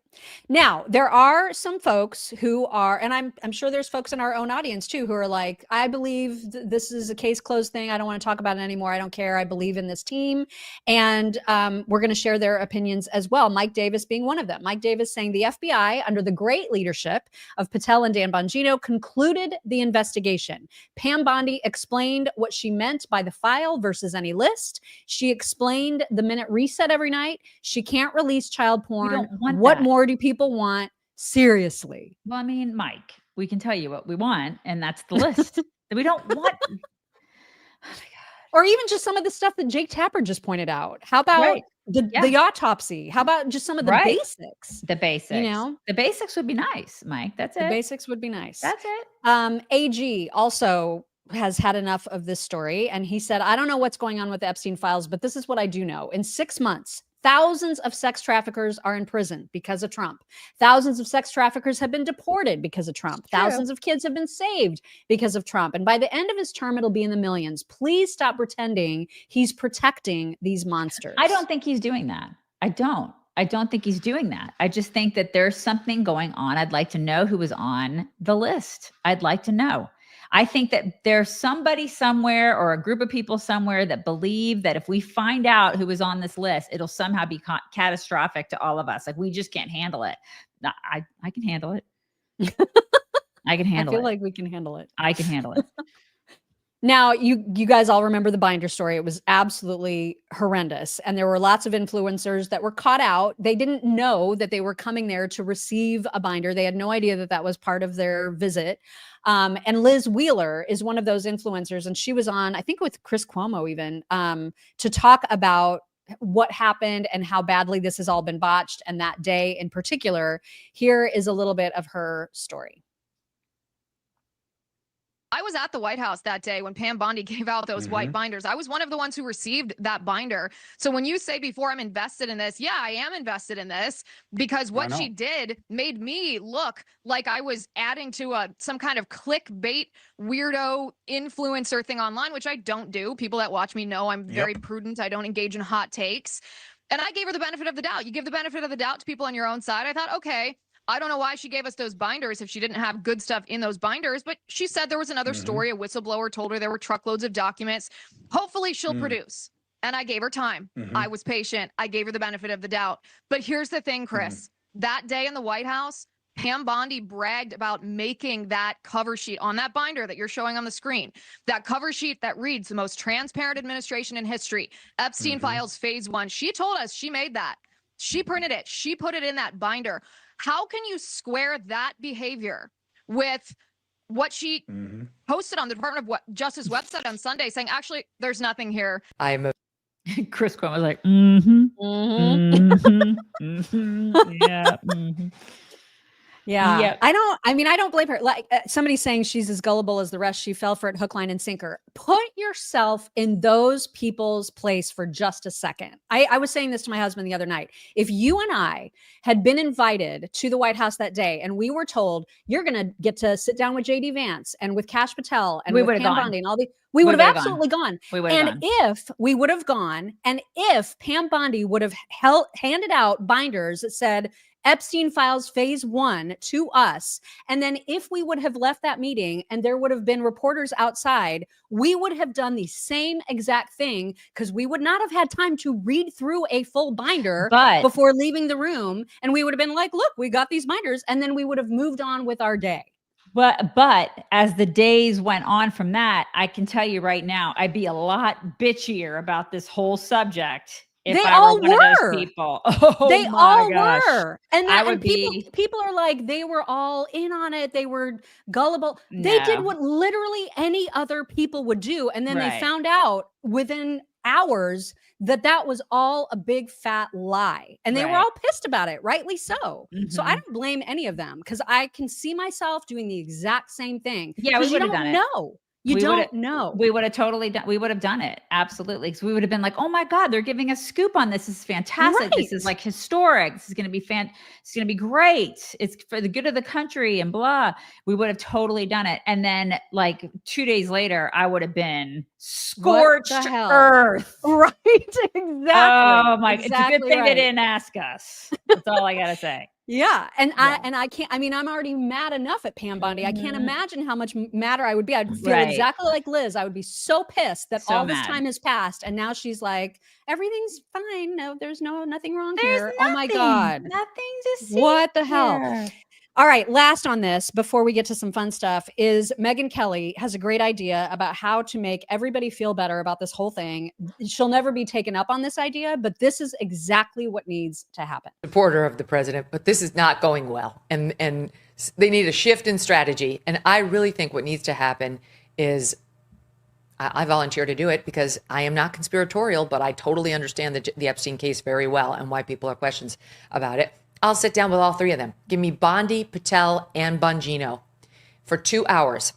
Now, there are some folks who are, and I'm sure there's folks in our own audience too, who are like, I believe this is a case closed thing. I don't want to talk about it anymore. I don't care. I believe in this team. And we're going to share their opinions as well. Mike Davis being one of them. Mike Davis saying the FBI, under the great leadership of Patel and Dan Bongino, concluded the investigation. Pam Bondi explained what she meant by the file versus any list. She explained the minute reset every night. She can't release child porn. What more do people want? Seriously. Well, I mean, Mike, we can tell you what we want, and that's the list. We don't want. Or even just some of the stuff that Jake Tapper just pointed out. How about the autopsy? How about just some of the basics? The basics. You know, the basics would be nice, Mike. That's it. The basics would be nice. That's it. AG also has had enough of this story, and he said, I don't know what's going on with the Epstein files, but this is what I do know. In 6 months, thousands of sex traffickers are in prison because of Trump. Thousands of sex traffickers have been deported because of Trump. Thousands of kids have been saved because of Trump. And by the end of his term, it'll be in the millions. Please stop pretending he's protecting these monsters. I don't think he's doing that. I don't think he's doing that. I just think that there's something going on. I'd like to know who was on the list. I'd like to know. I think that there's somebody somewhere or a group of people somewhere that believe that if we find out who is on this list, it'll somehow be catastrophic to all of us. Like, we just can't handle it. No, I can handle it. I can handle it. I feel like we can handle it. I can handle it. Now, you guys all remember the binder story. It was absolutely horrendous. And there were lots of influencers that were caught out. They didn't know that they were coming there to receive a binder. They had no idea that that was part of their visit. And Liz Wheeler is one of those influencers. And she was on, I think with Chris Cuomo even, to talk about what happened and how badly this has all been botched. And that day in particular, here is a little bit of her story. I was at the White House that day when Pam Bondi gave out those white binders. I was one of the ones who received that binder. So when you say before I'm invested in this, yeah, I am invested in this because what she did made me look like I was adding to some kind of clickbait weirdo influencer thing online, which I don't do. People that watch me know I'm very prudent. I don't engage in hot takes. And I gave her the benefit of the doubt. You give the benefit of the doubt to people on your own side. I thought, okay, I don't know why she gave us those binders if she didn't have good stuff in those binders, but she said there was another story. A whistleblower told her there were truckloads of documents. Hopefully she'll produce. And I gave her time. I was patient. I gave her the benefit of the doubt. But here's the thing, Chris. That day in the White House, Pam Bondi bragged about making that cover sheet on that binder that you're showing on the screen. That cover sheet that reads the most transparent administration in history. Epstein files phase 1. She told us she made that. She printed it. She put it in that binder. How can you square that behavior with what she posted on the Department of Justice website on Sunday saying, actually, there's nothing here? Chris Cuomo was like, yeah. Yeah. I don't blame her. Like somebody saying she's as gullible as the rest. She fell for it hook, line, and sinker. Put yourself in those people's place for just a second. I was saying this to my husband the other night. If you and I had been invited to the White House that day and we were told you're going to get to sit down with JD Vance and with Kash Patel and with Pam Bondi and all the, we would have absolutely gone. And if we would have gone, and if Pam Bondi would have handed out binders that said Epstein files phase 1 to us, and then if we would have left that meeting and there would have been reporters outside, we would have done the same exact thing because we would not have had time to read through a full binder before leaving the room. And we would have been like, look, we got these binders. And then we would have moved on with our day. But as the days went on from that, I can tell you right now, I'd be a lot bitchier about this whole subject. If I were one of those people. They all were. And people are like, they were all in on it. They were gullible. They did what literally any other people would do. And then they found out within hours that was all a big fat lie. And they were all pissed about it, rightly so. So I don't blame any of them because I can see myself doing the exact same thing. Yeah, we would have done it. You don't know. We would have totally done. We would have done it. Absolutely. Because we would have been like, oh my God, they're giving us scoop on this. This is fantastic. This is like historic. This is going to be it's going to be great. It's for the good of the country and blah. We would have totally done it. And then like 2 days later, I would have been scorched earth. Right. Exactly. Oh my, it's a good thing they didn't ask us. That's all I got to say. Yeah, and I can't. I mean, I'm already mad enough at Pam Bondi. I can't imagine how much madder I would be. I'd feel exactly like Liz. I would be so pissed that all this time has passed, and now she's like, "Everything's fine. No, there's nothing wrong here." Oh my God, nothing to see. What the hell? here. All right, last on this, before we get to some fun stuff, is Megyn Kelly has a great idea about how to make everybody feel better about this whole thing. She'll never be taken up on this idea, but this is exactly what needs to happen. Supporter of the president, but this is not going well. And they need a shift in strategy. And I really think what needs to happen is I volunteer to do it because I am not conspiratorial, but I totally understand the Epstein case very well and why people have questions about it. I'll sit down with all three of them. Give me Bondi, Patel, and Bongino for 2 hours.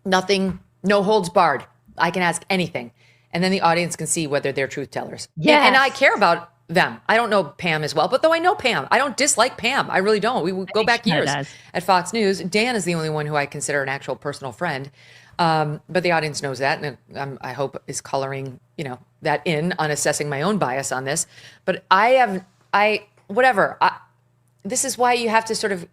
Nothing, no holds barred. I can ask anything. And then the audience can see whether they're truth tellers. Yes. And I care about them. I don't know Pam as well, but though I know Pam, I don't dislike Pam. I really don't. We go back years at Fox News. Dan is the only one who I consider an actual personal friend. But the audience knows that, and I hope is coloring, that in on assessing my own bias on this. But this is why you have to sort of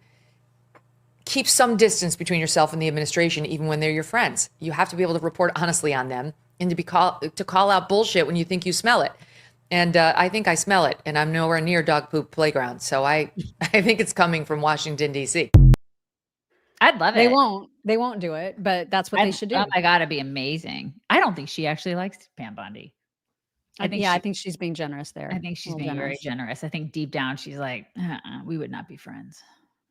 keep some distance between yourself and the administration, even when they're your friends. You have to be able to report honestly on them and to call out bullshit when you think you smell it. And I think I smell it, and I'm nowhere near dog poop playground. So I think it's coming from Washington, D.C. I'd love it. They won't do it, but that's what they should do. Oh my God, it'd be amazing. I don't think she actually likes Pam Bondi. I think she's being generous there. I think she's being very generous. I think deep down she's like, we would not be friends.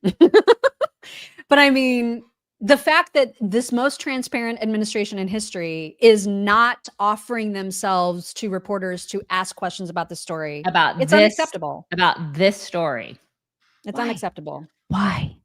But I mean, the fact that this most transparent administration in history is not offering themselves to reporters to ask questions about the story. It's unacceptable. About this story. It's unacceptable. Why?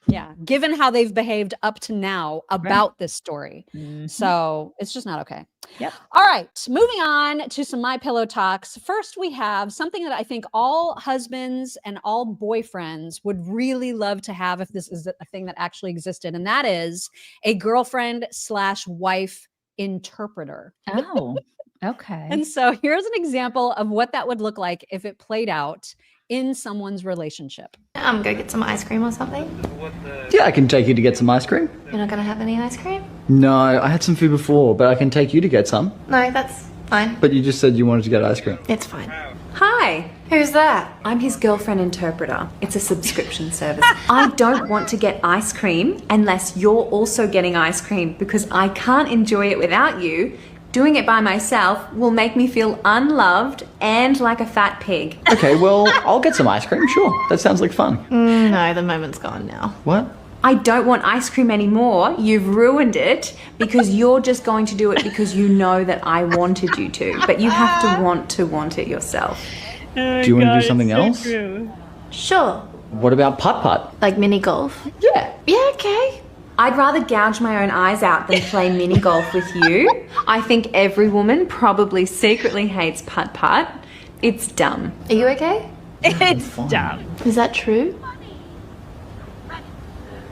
Yeah, given how they've behaved up to now about this story. So it's just not okay. Yep. All right, moving on to some My Pillow Talks. First, we have something that I think all husbands and all boyfriends would really love to have if this is a thing that actually existed, and that is a girlfriend/wife interpreter. Oh, okay. And so here's an example of what that would look like if it played out in someone's relationship. Go get some ice cream or something. Yeah, I can take you to get some ice cream. You're not gonna have any ice cream? No, I had some food before, but I can take you to get some. No, that's fine. But you just said you wanted to get ice cream. It's fine. Hi. Who's that? I'm his girlfriend interpreter. It's a subscription service. I don't want to get ice cream unless you're also getting ice cream because I can't enjoy it without you. Doing it by myself will make me feel unloved and like a fat pig. Okay, well, I'll get some ice cream, sure. That sounds like fun. No, the moment's gone now. What? I don't want ice cream anymore. You've ruined it because you're just going to do it because you know that I wanted you to. But you have to want it yourself. Do you want to do something else? Sure. What about putt-putt? Like mini golf? Yeah. Yeah, okay. I'd rather gouge my own eyes out than play mini golf with you. I think every woman probably secretly hates putt-putt. It's dumb. Are you okay? It's dumb. Is that true?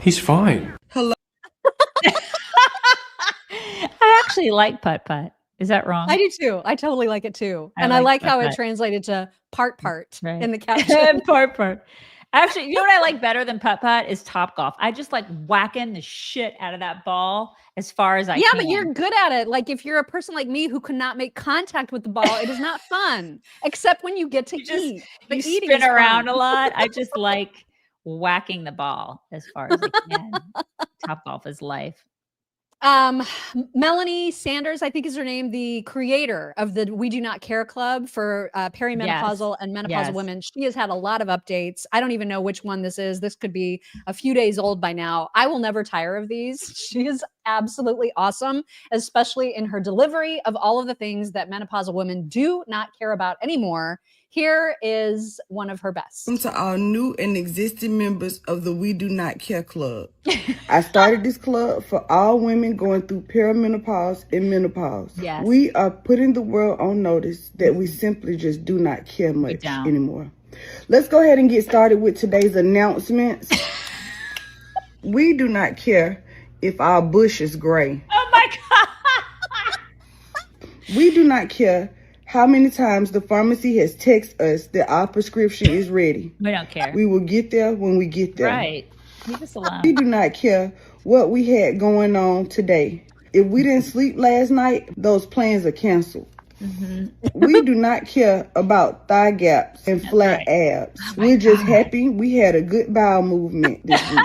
He's fine. Hello. I actually like putt-putt. Is that wrong? I do too. I totally like it too. I And I like like how it putt-putt. translated to part Right. in the caption. part. Actually, you know what I like better than putt-putt is Topgolf. I just like whacking the shit out of that ball as far as I can. Yeah, but you're good at it. Like if you're a person like me who could not make contact with the ball, it is not fun. Except when you get to eat. The you eating spin is around fun. a lot. I just like whacking the ball as far as I can. Topgolf is life. Melanie Sanders, I think is her name, the creator of the We Do Not Care Club for perimenopausal and menopausal women. She has had a lot of updates. I don't even know which one this is. This could be a few days old by now. I will never tire of these. She is absolutely awesome, especially in her delivery of all of the things that menopausal women do not care about anymore. Here is one of her best. Welcome to all new and existing members of the We Do Not Care Club. I started this club for all women going through perimenopause and menopause. Yes. We are putting the world on notice that we simply just do not care much anymore. Let's go ahead and get started with today's announcements. We do not care if our bush is gray. Oh my God. We do not care how many times the pharmacy has texted us that our prescription is ready. We don't care. We will get there when we get there. Right. Leave us alone. We do not care what we had going on today. If we didn't sleep last night, those plans are canceled. We do not care about thigh gaps and flat abs. We're just happy we had a good bowel movement this week.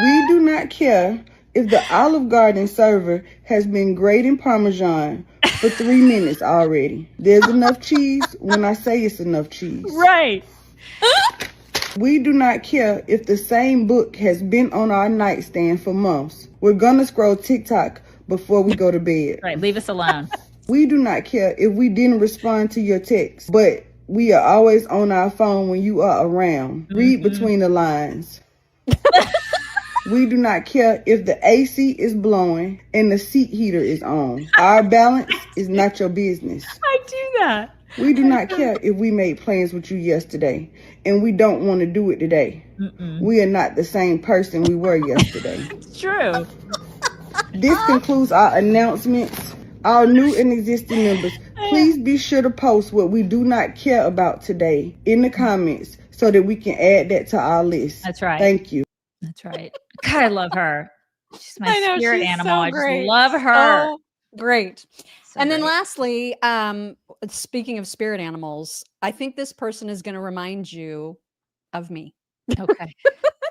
We do not care if the Olive Garden server has been grating Parmesan for 3 minutes already. There's enough cheese when I say it's enough cheese. Right. We do not care if the same book has been on our nightstand for months. We're gonna scroll TikTok before we go to bed. Right, leave us alone. We do not care if we didn't respond to your text, but we are always on our phone when you are around. Read between the lines. We do not care if the AC is blowing and the seat heater is on. Our balance is not your business. I do that. We do not care if we made plans with you yesterday and we don't want to do it today. We are not the same person we were yesterday. It's true. This concludes our announcements. Our new and existing members, please be sure to post what we do not care about today in the comments so that we can add that to our list. That's right. Thank you. That's right. God, I love her. She's my I know, spirit she's animal. so I great. just love her. So great. So and then great. lastly, speaking of spirit animals, I think this person is going to remind you of me. Okay.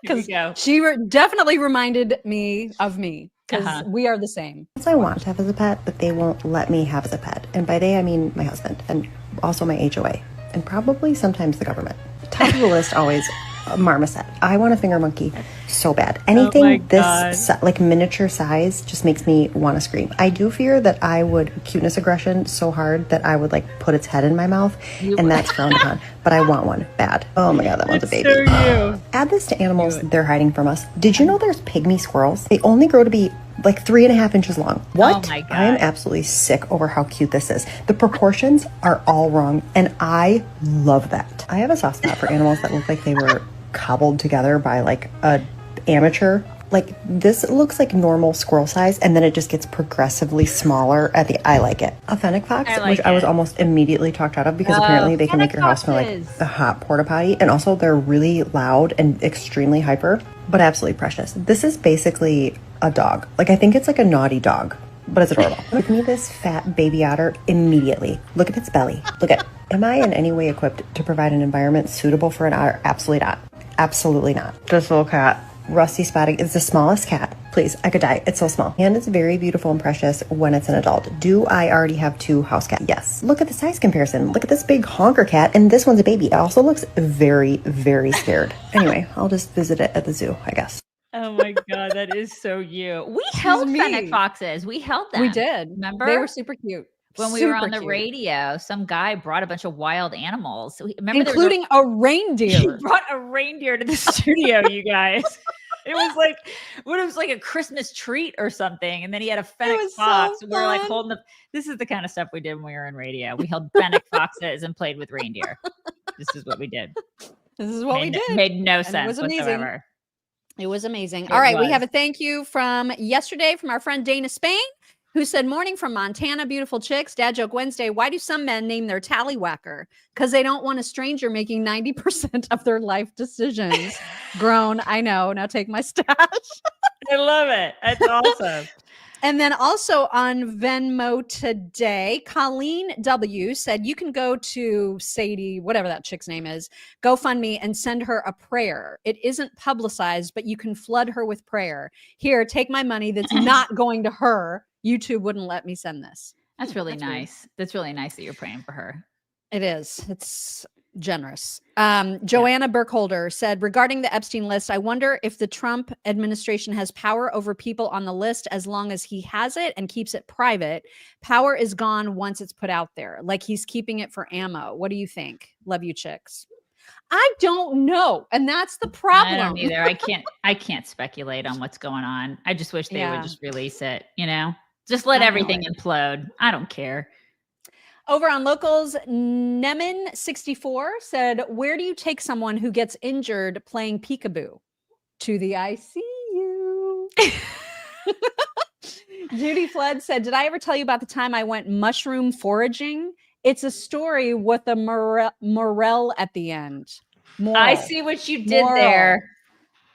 Because she definitely reminded me of me because we are the same. I want to have as a pet, but they won't let me have as a pet. And by they, I mean my husband and also my HOA and probably sometimes the government. Top of the list always a marmoset. I want a finger monkey so bad. Anything this like miniature size just makes me want to scream. I do fear that I would cuteness aggression so hard that I would like put its head in my mouth and that's frowned upon. But I want one bad. Oh my God, that one's a baby. So you. Add this to animals they're hiding from us. Did you know there's pygmy squirrels? They only grow to be like 3.5 inches long. What? Oh my God. I am absolutely sick over how cute this is. The proportions are all wrong and I love that. I have a soft spot for animals that look like they were cobbled together by like a amateur. Like this looks like normal squirrel size and then it just gets progressively smaller at the I like it. A fennec fox, which I was almost immediately talked out of because apparently they can make your house smell like a hot porta potty and also they're really loud and extremely hyper, but absolutely precious. This is basically a dog. Like I think it's like a naughty dog, but it's adorable. Give me this fat baby otter immediately. Look at its belly. Look at, am I in any way equipped to provide an environment suitable for an otter? Absolutely not. Absolutely not. This little cat. Rusty spotting is the smallest cat. Please, I could die. It's so small. And it's very beautiful and precious when it's an adult. Do I already have 2 house cats? Yes. Look at the size comparison. Look at this big honker cat and this one's a baby. It also looks very, very scared. Anyway, I'll just visit it at the zoo, I guess. Oh my God, that is so you. We held fennec foxes. We held them. We did. Remember? They were super cute. When we were on the radio, some guy brought a bunch of wild animals. So including a reindeer. He brought a reindeer to the studio, you guys. It was like a Christmas treat or something. And then he had a fennec fox. So we were like holding this is the kind of stuff we did when we were in radio. We held fennec foxes and played with reindeer. This is what we did. This is what we did. Made no And sense whatsoever. It was amazing. All right, we have a thank you from yesterday from our friend Dana Spain, who said, morning from Montana, beautiful chicks. Dad joke Wednesday. Why do some men name their tallywhacker? Because they don't want a stranger making 90% of their life decisions. Grown, I know. Now take my stash. I love it. That's awesome. And then also on Venmo today, Colleen W said you can go to Sade, whatever that chick's name is, GoFundMe and send her a prayer. It isn't publicized, but you can flood her with prayer. Here, take my money that's not going to her. YouTube wouldn't let me send this. That's really nice. That's really nice that you're praying for her. It is. It's generous. Joanna Burkholder said, regarding the Epstein list, I wonder if the Trump administration has power over people on the list as long as he has it and keeps it private. Power is gone once it's put out there, like he's keeping it for ammo. What do you think? Love you, chicks. I don't know. And that's the problem. I don't either. I can't speculate on what's going on. I just wish they would just release it, Just let everything implode. I don't care. Over on Locals, Nemin64 said, where do you take someone who gets injured playing peekaboo? To the ICU. Judy Flood said, did I ever tell you about the time I went mushroom foraging? It's a story with a morel at the end. I see what you did there.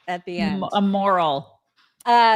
At the end. A moral.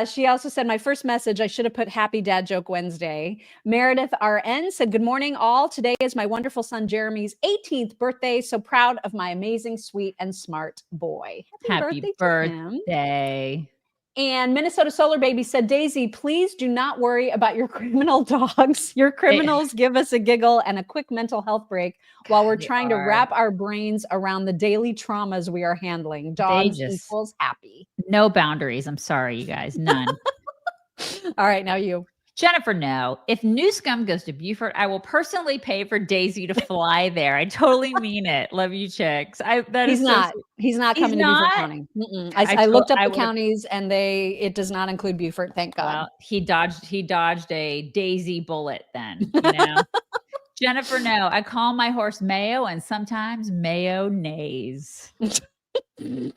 She also said, my first message, I should have put Happy Dad Joke Wednesday. Meredith RN said, good morning, all. Today is my wonderful son Jeremy's 18th birthday. So proud of my amazing, sweet, and smart boy. Happy birthday. And Minnesota Solar Baby said, Daisy, please do not worry about your criminal dogs. Your criminals give us a giggle and a quick mental health break while we're trying to wrap our brains around the daily traumas we are handling. Dogs equals happy. No boundaries. I'm sorry, you guys. None. All right, now you. Jennifer, no. If Newscomb goes to Beaufort, I will personally pay for Daisy to fly there. I totally mean it. Love you, chicks. He's not coming to Beaufort County. I looked up the counties, and it does not include Beaufort. Thank God. Well, he dodged a Daisy bullet. Then, you know. Jennifer, no. I call my horse Mayo, and sometimes Mayo neighs. Love you,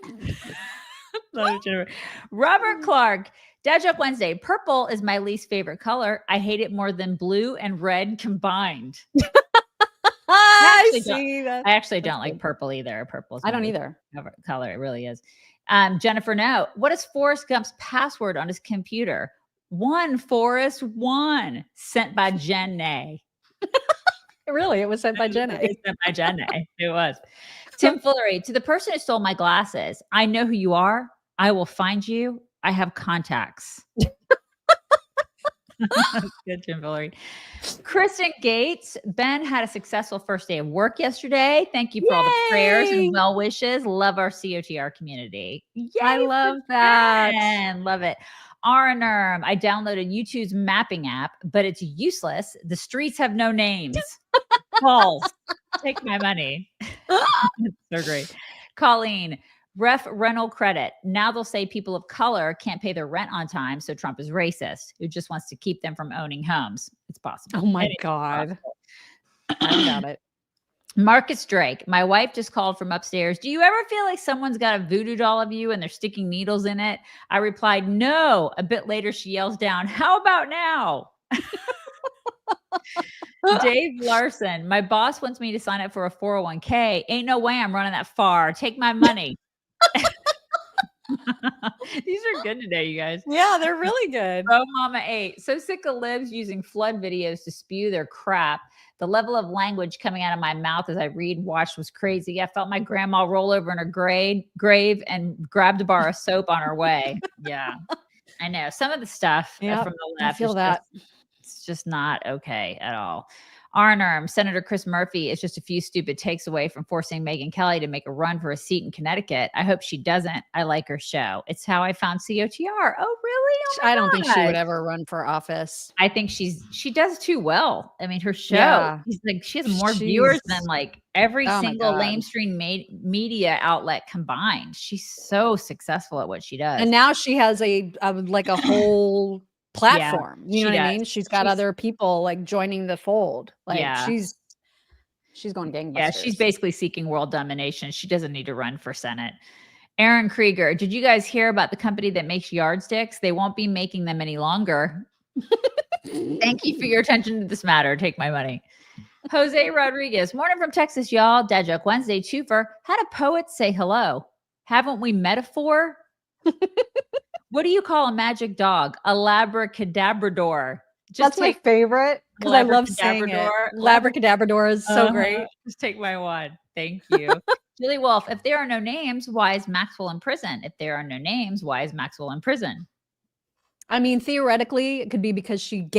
Jennifer. Robert Clark. Dad Joke Wednesday. Purple is my least favorite color. I hate it more than blue and red combined. I actually don't like purple either. Purple is I don't either. Color. It really is. Jennifer, no. What is Forrest Gump's password on his computer? 1 Forrest 1. Sent by Jen Nay. Really? It was sent by Jen Nay. Sent by Jen Nay. It was. Tim Fillery. To the person who stole my glasses, I know who you are. I will find you. I have contacts. Good, Jim Villery. Kristen Gates. Ben had a successful first day of work yesterday. Thank you for all the prayers and well wishes. Love our COTR community. Yay, I love that. Ben. Love it. Arnerm. I downloaded YouTube's mapping app, but it's useless. The streets have no names. False. Take my money. So great. Colleen. Ref rental credit. Now they'll say people of color can't pay their rent on time, so Trump is racist, who just wants to keep them from owning homes. It's possible. Oh my God. I got it. Marcus Drake. My wife just called from upstairs. Do you ever feel like someone's got a voodoo doll of you and they're sticking needles in it? I replied, no. A bit later, she yells down, how about now? Dave Larson. My boss wants me to sign up for a 401k. Ain't no way I'm running that far. Take my money. These are good today, you guys. Yeah, they're really good. Oh, Mama 8. So sick of libs using flood videos to spew their crap. The level of language coming out of my mouth as I watched was crazy. I felt my grandma roll over in her grave and grabbed a bar of soap on her way. Yeah, I know. Some of the stuff from the left. I feel that. It's just not okay at all. Arnerm, Senator Chris Murphy is just a few stupid takes away from forcing Megyn Kelly to make a run for a seat in Connecticut. I hope she doesn't. I like her show. It's how I found COTR. Oh, really? Oh, I don't think she would ever run for office. I think she does too well. I mean, her show, she has more viewers than like every single lamestream media outlet combined. She's so successful at what she does. And now she has a whole platform. You know what I mean? She's got other people like joining the fold. Like she's going gangbusters. Yeah, she's basically seeking world domination. She doesn't need to run for Senate. Aaron Krieger, did you guys hear about the company that makes yardsticks? They won't be making them any longer. Thank you for your attention to this matter. Take my money. Jose Rodriguez, morning from Texas, y'all. Dad Joke Wednesday, twofer. How do poets say hello? Haven't we metaphor? What do you call a magic dog? A labracadabrador. That's my favorite because I love saying it. Labracadabrador is so great. Just take my one. Thank you. Julie Wolf, if there are no names, why is Maxwell in prison? If there are no names, why is Maxwell in prison? I mean, theoretically, it could be because she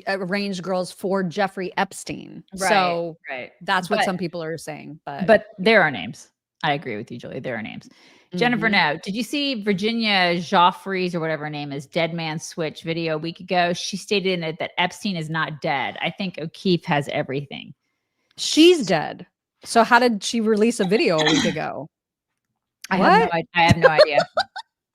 arranged girls for Jeffrey Epstein. Right, so right. That's what some people are saying. But there are names. I agree with you, Julie. There are names. Jennifer, now, did you see Virginia Joffrey's or whatever her name is, Dead Man Switch video a week ago? She stated in it that Epstein is not dead. I think O'Keefe has everything. She's dead. So how did she release a video a week ago? I have no idea.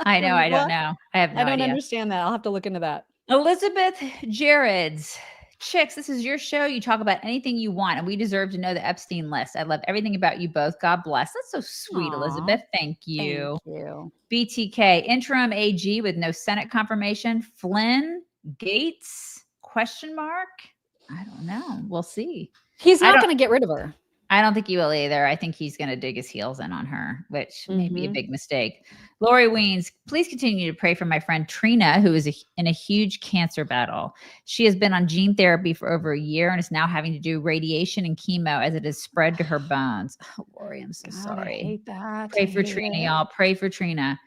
I know. I don't know. I have no idea. I don't understand that. I'll have to look into that. Elizabeth Jareds. Chicks, this is your show. You talk about anything you want, and we deserve to know the Epstein list. I love everything about you both. God bless. That's so sweet, Elizabeth. Thank you. Thank you. BTK, interim AG with no Senate confirmation. Flynn, Gates? Question mark? I don't know. We'll see. He's not going to get rid of her. I don't think he will either. I think he's going to dig his heels in on her, which may be a big mistake. Lori Weens, please continue to pray for my friend Trina, who is in a huge cancer battle. She has been on gene therapy for over a year and is now having to do radiation and chemo as it has spread to her bones. Oh, Lori, I'm so sorry. I hate that. Pray for Trina, y'all. Pray for Trina.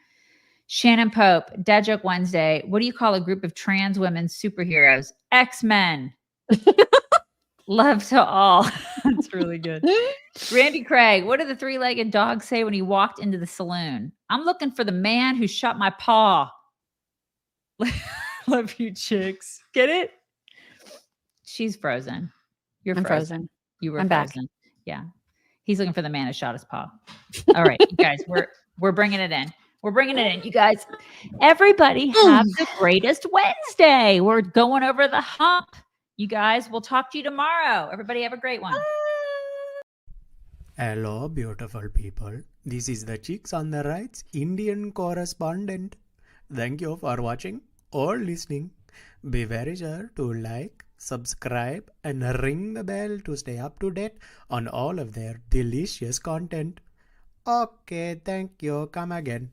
Shannon Pope, Dad Joke Wednesday. What do you call a group of trans women superheroes? X-Men. Love to all. That's really good. Randy Craig, what did the three-legged dog say when he walked into the saloon? I'm looking for the man who shot my paw. Love you, chicks. Get it? She's frozen. You're I'm frozen. frozen. You were I'm frozen. back. Yeah. He's looking for the man who shot his paw. All right, you guys, we're bringing it in. We're bringing it in, you guys. Everybody have the greatest Wednesday. We're going over the hump. You guys, we'll talk to you tomorrow. Everybody have a great one. Hello, beautiful people. This is the Chicks on the Right's Indian correspondent. Thank you for watching or listening. Be very sure to like, subscribe, and ring the bell to stay up to date on all of their delicious content. Okay, thank you. Come again.